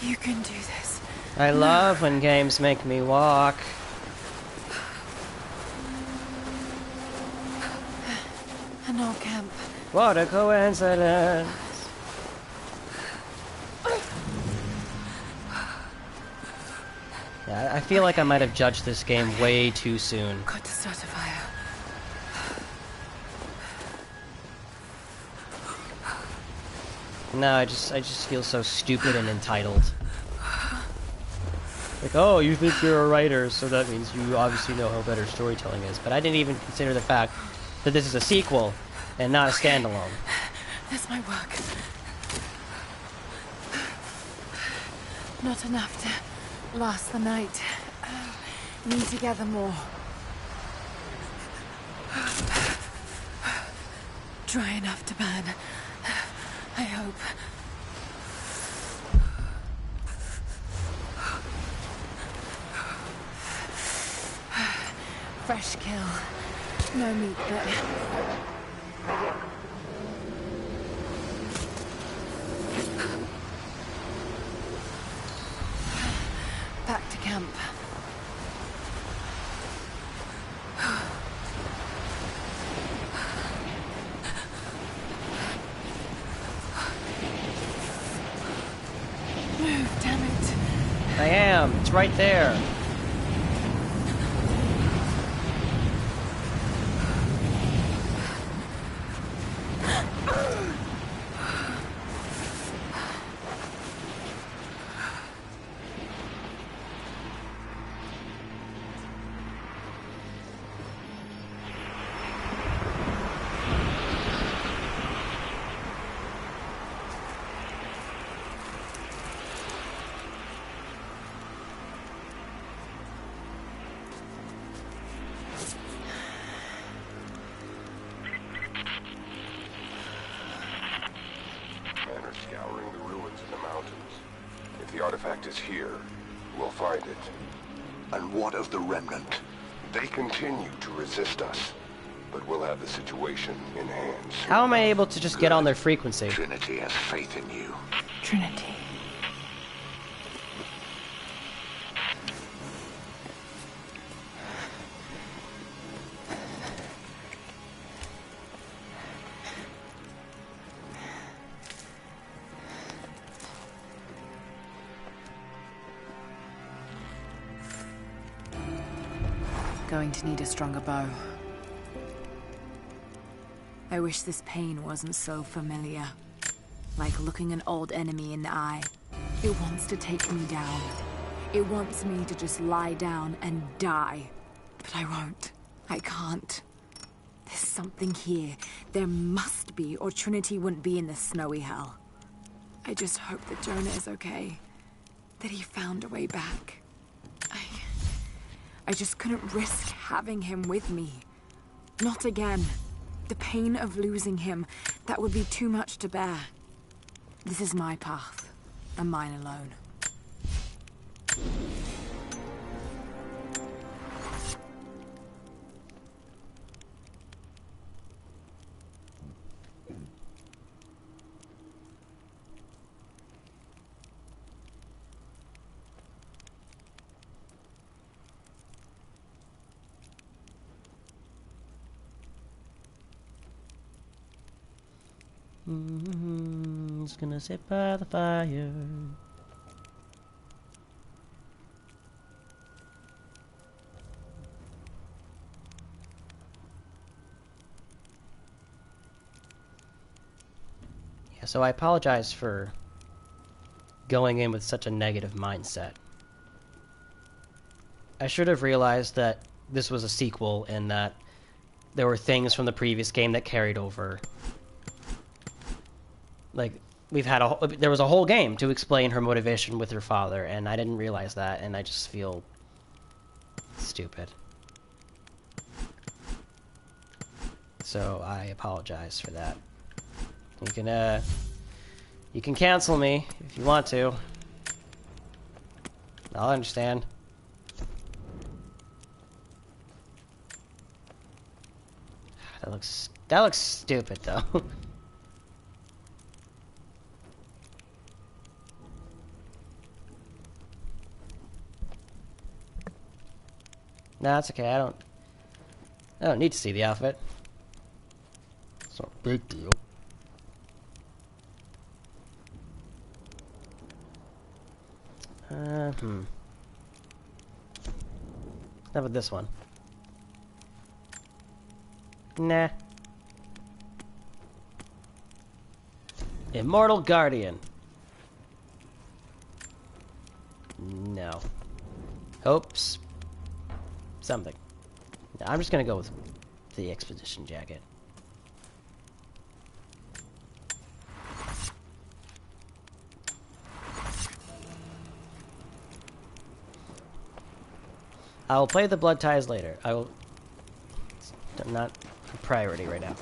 You can do this.
I love when games make me walk.
an old camp.
What a coincidence. Yeah, I feel like I might have judged this game way too soon.
Got to start a fire.
No, I just feel so stupid and entitled. Like, oh, you think you're a writer, so that means you obviously know how better storytelling is. But I didn't even consider the fact that this is a sequel and not a standalone.
That's my work. Not enough to last the night. Need to gather more. Dry enough to burn. I hope. Fresh kill. No meat, but... Back to camp. Move, damn it.
I am. It's right there.
Is here. We'll find it.
And what of the remnant?
They continue to resist us, but we'll have the situation in hand soon.
How am I able to just get on their frequency?
Trinity has faith in you.
Trinity. Going to need a stronger bow.
I wish this pain wasn't so familiar. Like looking an old enemy in the eye. It wants to take me down. It wants me to just lie down and die. But I won't. I can't. There's something here. There must be, or Trinity wouldn't be in this snowy hell. I just hope that Jonah is okay. That he found a way back. I just couldn't risk having him with me. Not again. The pain of losing him, that would be too much to bear. This is my path, and mine alone.
Just gonna sit by the fire. Yeah, so I apologize for going in with such a negative mindset. I should have realized that this was a sequel and that there were things from the previous game that carried over. Like, there was a whole game to explain her motivation with her father, and I didn't realize that, and I just feel stupid. So I apologize for that. You can cancel me if you want to. I'll understand. That looks stupid though. No, it's okay. I don't need to see the outfit. It's not a big deal. How about this one? Nah. Immortal Guardian. No. Hopes. Something. No, I'm just gonna go with the Expedition Jacket. I will play the Blood Ties later. I will... It's not a priority right now.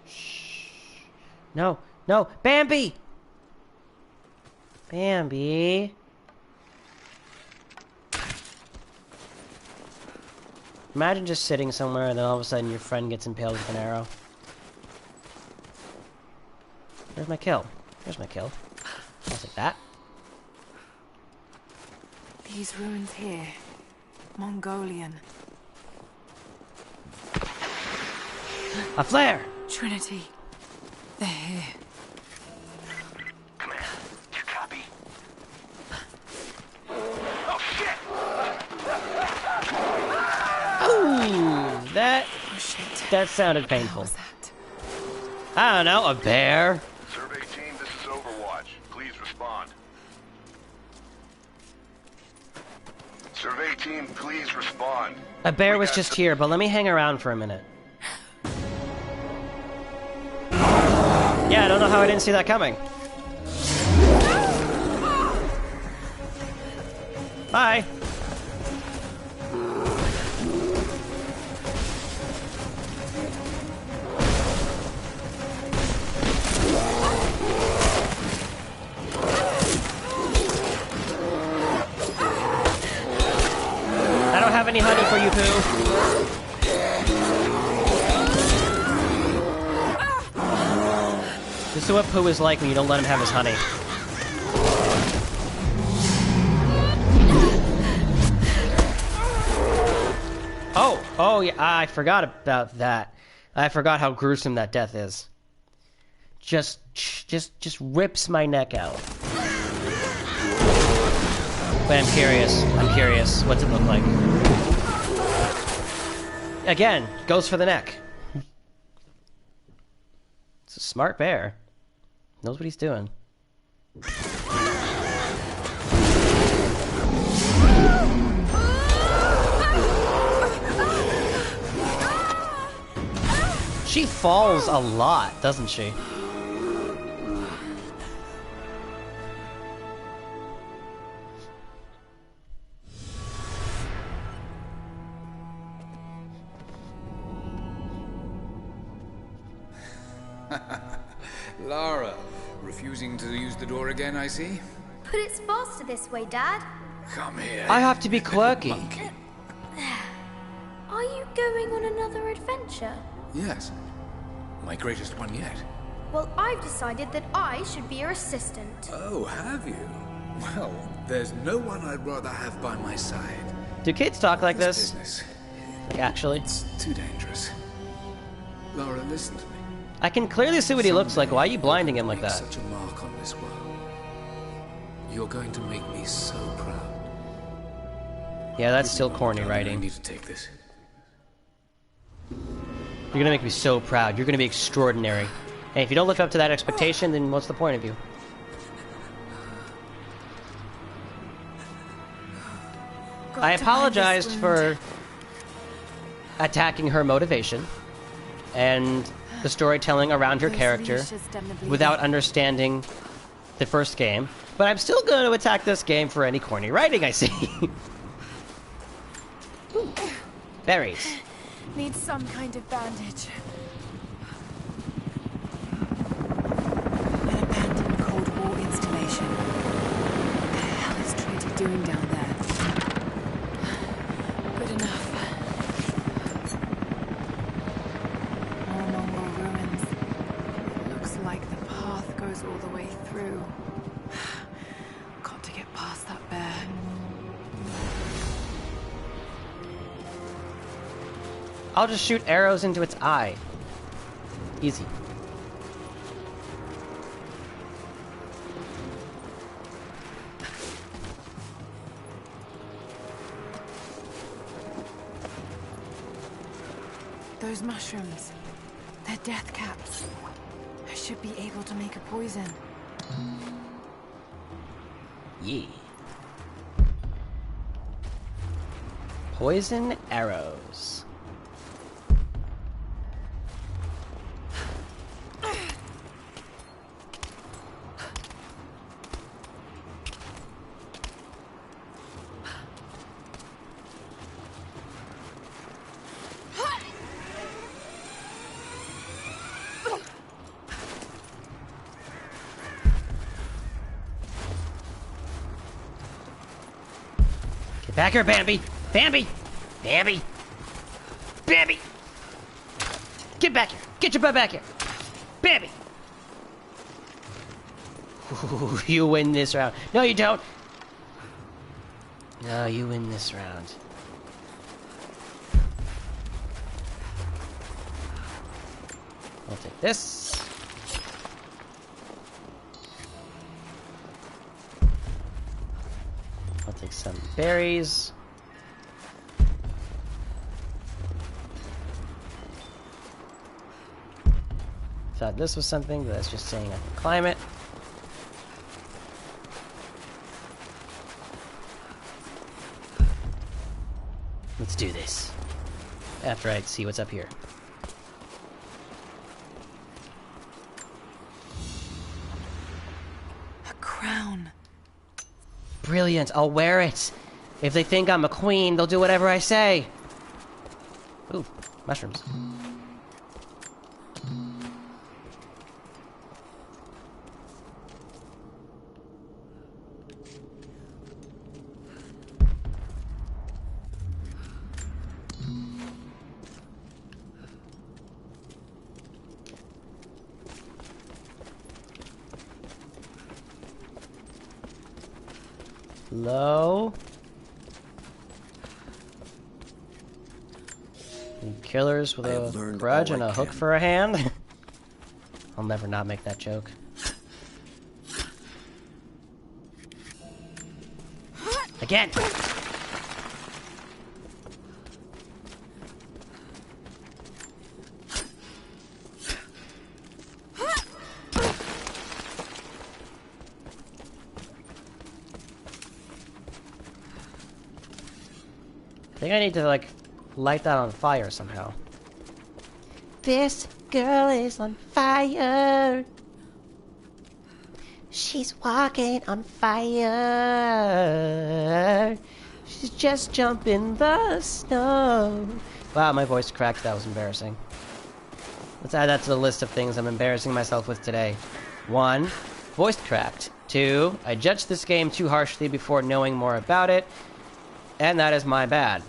Shh. No, no, Bambi! Bambi. Imagine just sitting somewhere and then all of a sudden your friend gets impaled with an arrow. Where's my kill? There's my kill. I'll take that.
These ruins here. Mongolian.
A flare!
Trinity. They're here.
Command, you copy? Oh, shit!
Ooh, that...
Oh, shit.
That sounded painful.
What was that?
I don't know, a bear?
Survey team, this is Overwatch. Please respond. Survey team, please respond.
A bear was just here, but let me hang around for a minute. Yeah, I don't know how I didn't see that coming. Bye. I don't have any honey for you, Pooh. This is what Pooh is like when you don't let him have his honey. Oh yeah, I forgot about that. I forgot how gruesome that death is. Just rips my neck out. But I'm curious. What's it look like? Again, goes for the neck. It's a smart bear. Knows what he's doing. She falls a lot, doesn't she?
Lara, refusing to use the door again, I see?
But it's faster this way, Dad.
Come here.
I have to be quirky.
Monkey.
Are you going on another adventure?
Yes. My greatest one yet.
Well, I've decided that I should be your assistant.
Oh, have you? Well, there's no one I'd rather have by my side.
Do kids talk like this?
Business.
Like, actually?
It's too dangerous. Lara, listen to me.
I can clearly see what he looks like. Why are you blinding him like that?
Such a mark on this world. You're going to make me so proud.
Yeah, that's still corny writing.
I need to take this.
You're gonna make me so proud. You're gonna be extraordinary. And if you don't live up to that expectation, then what's the point of you? I apologized for attacking her motivation and the storytelling around her character without understanding the first game, but I'm still going to attack this game for any corny writing I see. Berries.
Need some kind of bandage.
An abandoned Cold War installation. What the hell is Trinity doing down there? Good enough. More
I'll just shoot arrows into its eye. Easy.
Those mushrooms, they're death caps. I should be able to make a poison.
Yeah. Poison arrows. Get back here, Bambi! Bambi! Bambi! Bambi! Get back here! Get your butt back here! Bambi! Ooh, you win this round. No, you don't! No, you win this round. I'll take this. I'll take some berries. Thought this was something, but that's just saying I can climb it. Let's do this. After I see what's up here.
A crown.
Brilliant, I'll wear it. If they think I'm a queen, they'll do whatever I say. Ooh, mushrooms. Low. Killers with a grudge and a hook for a hand. I'll never not make that joke. Again! I think I need to, like, light that on fire somehow. This girl is on fire. She's walking on fire. She's just jumping the snow. Wow, my voice cracked. That was embarrassing. Let's add that to the list of things I'm embarrassing myself with today. 1, voice cracked. 2, I judged this game too harshly before knowing more about it. And that is my bad.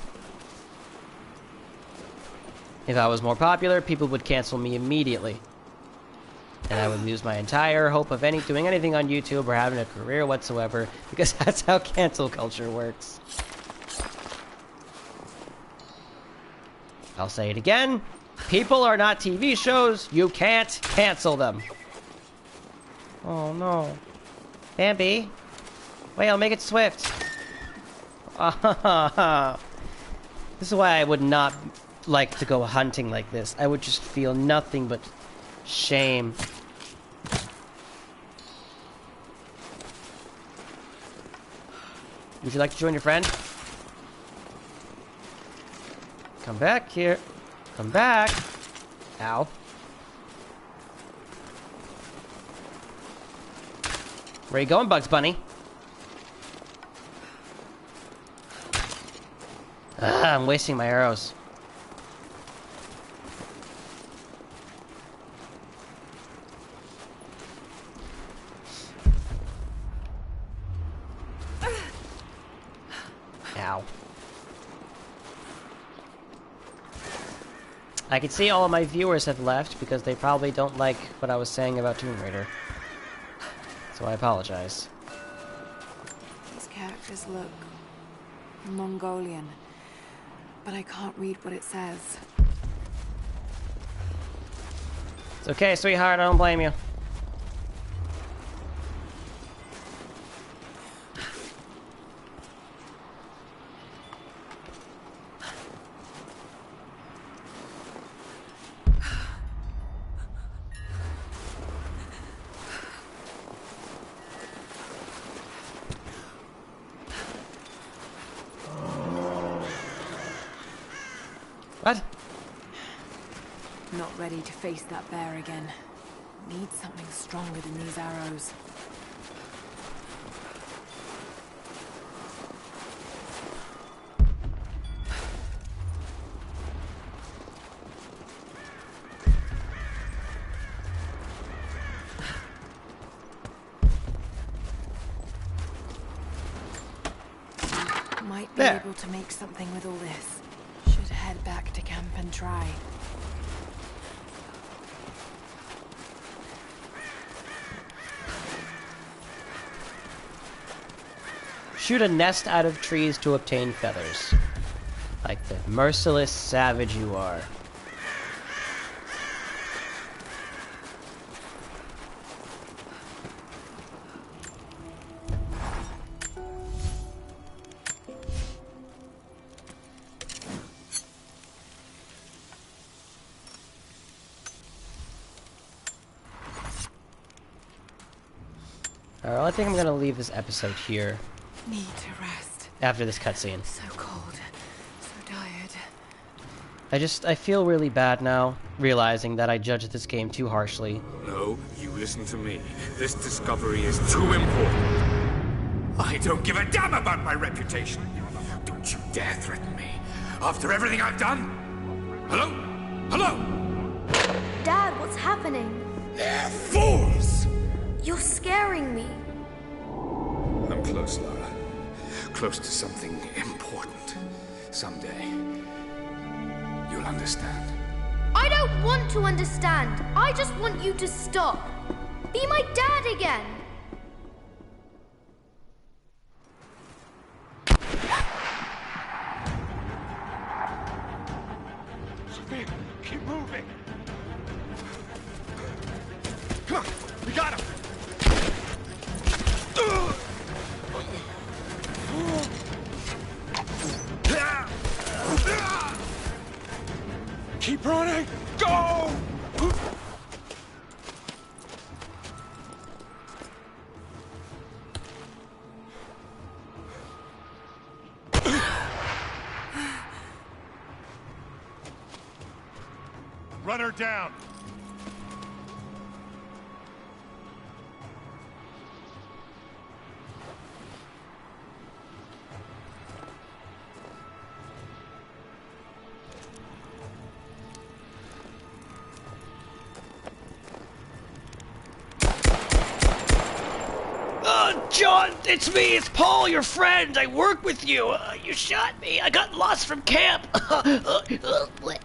If I was more popular, people would cancel me immediately. And I would lose my entire hope of doing anything on YouTube or having a career whatsoever, because that's how cancel culture works. I'll say it again. People are not TV shows. You can't cancel them. Oh no. Bambi. Wait, I'll make it swift. This is why I would not like to go hunting like this. I would just feel nothing but shame. Would you like to join your friend? Come back here. Come back. Ow. Where you going, Bugs Bunny? I'm wasting my arrows. Ow. I can see all of my viewers have left because they probably don't like what I was saying about Tombraider. So I apologize.
These characters look Mongolian, but I can't read what it says.
It's okay, sweetheart. I don't blame you. What?
Not ready to face that bear again. Need something stronger than these arrows. Might be able to make something with all this. Should head back to camp and try.
Shoot a nest out of trees to obtain feathers. Like the merciless savage you are. Alright, well, I think I'm gonna leave this episode here.
Need to rest.
After this cutscene.
So cold. So tired.
I feel really bad now, realizing that I judged this game too harshly.
No, you listen to me. This discovery is too important. I don't give a damn about my reputation. Don't you dare threaten me. After everything I've done? Hello? Hello?
Dad, what's happening?
They're fools!
You're scaring me.
I'm close, Lara. Close to something important. Someday, you'll understand.
I don't want to understand. I just want you to stop. Be my dad again.
Sophia, keep moving. Come on, we got him. Keep running! Go! Run her down!
John, it's me, it's Paul, your friend. I work with you. You shot me. I got lost from camp. I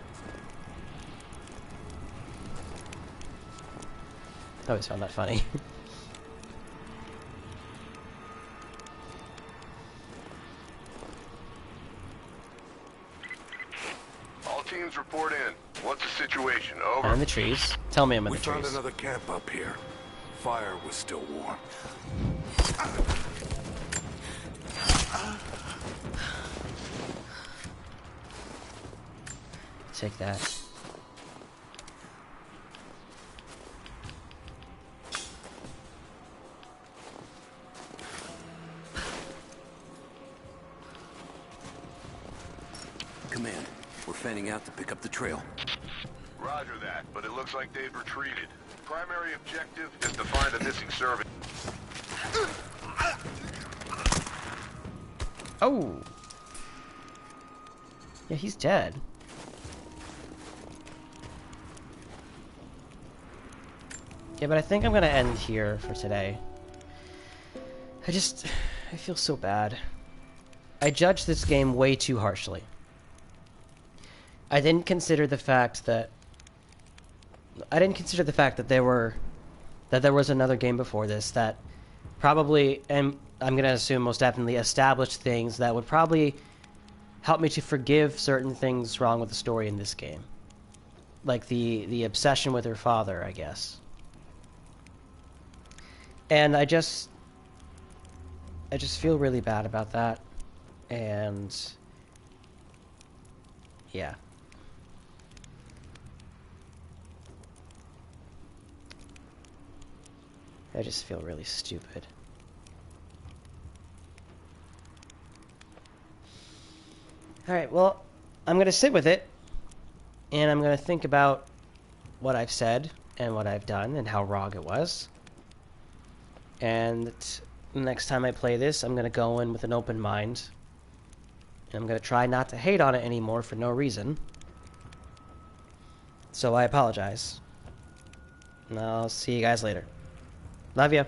always found that funny.
All teams report in. What's the situation? Over.
I'm in the trees. Tell me I'm in the trees.
We found another camp up here. Fire was still warm.
Take that.
Command, we're fanning out to pick up the trail.
Roger that, but it looks like they've retreated. Primary objective is to find the missing servant.
Oh! Yeah, he's dead. Yeah, but I think I'm gonna end here for today. I feel so bad. I judged this game way too harshly. I didn't consider the fact that there was another game before this that probably, and I'm gonna assume most definitely, established things that would probably help me to forgive certain things wrong with the story in this game. like the obsession with her father, I guess. And I just feel really bad about that. And yeah. I just feel really stupid. Alright, well, I'm going to sit with it, and I'm going to think about what I've said, and what I've done, and how wrong it was. And next time I play this, I'm going to go in with an open mind. And I'm going to try not to hate on it anymore for no reason. So I apologize. And I'll see you guys later. Love ya.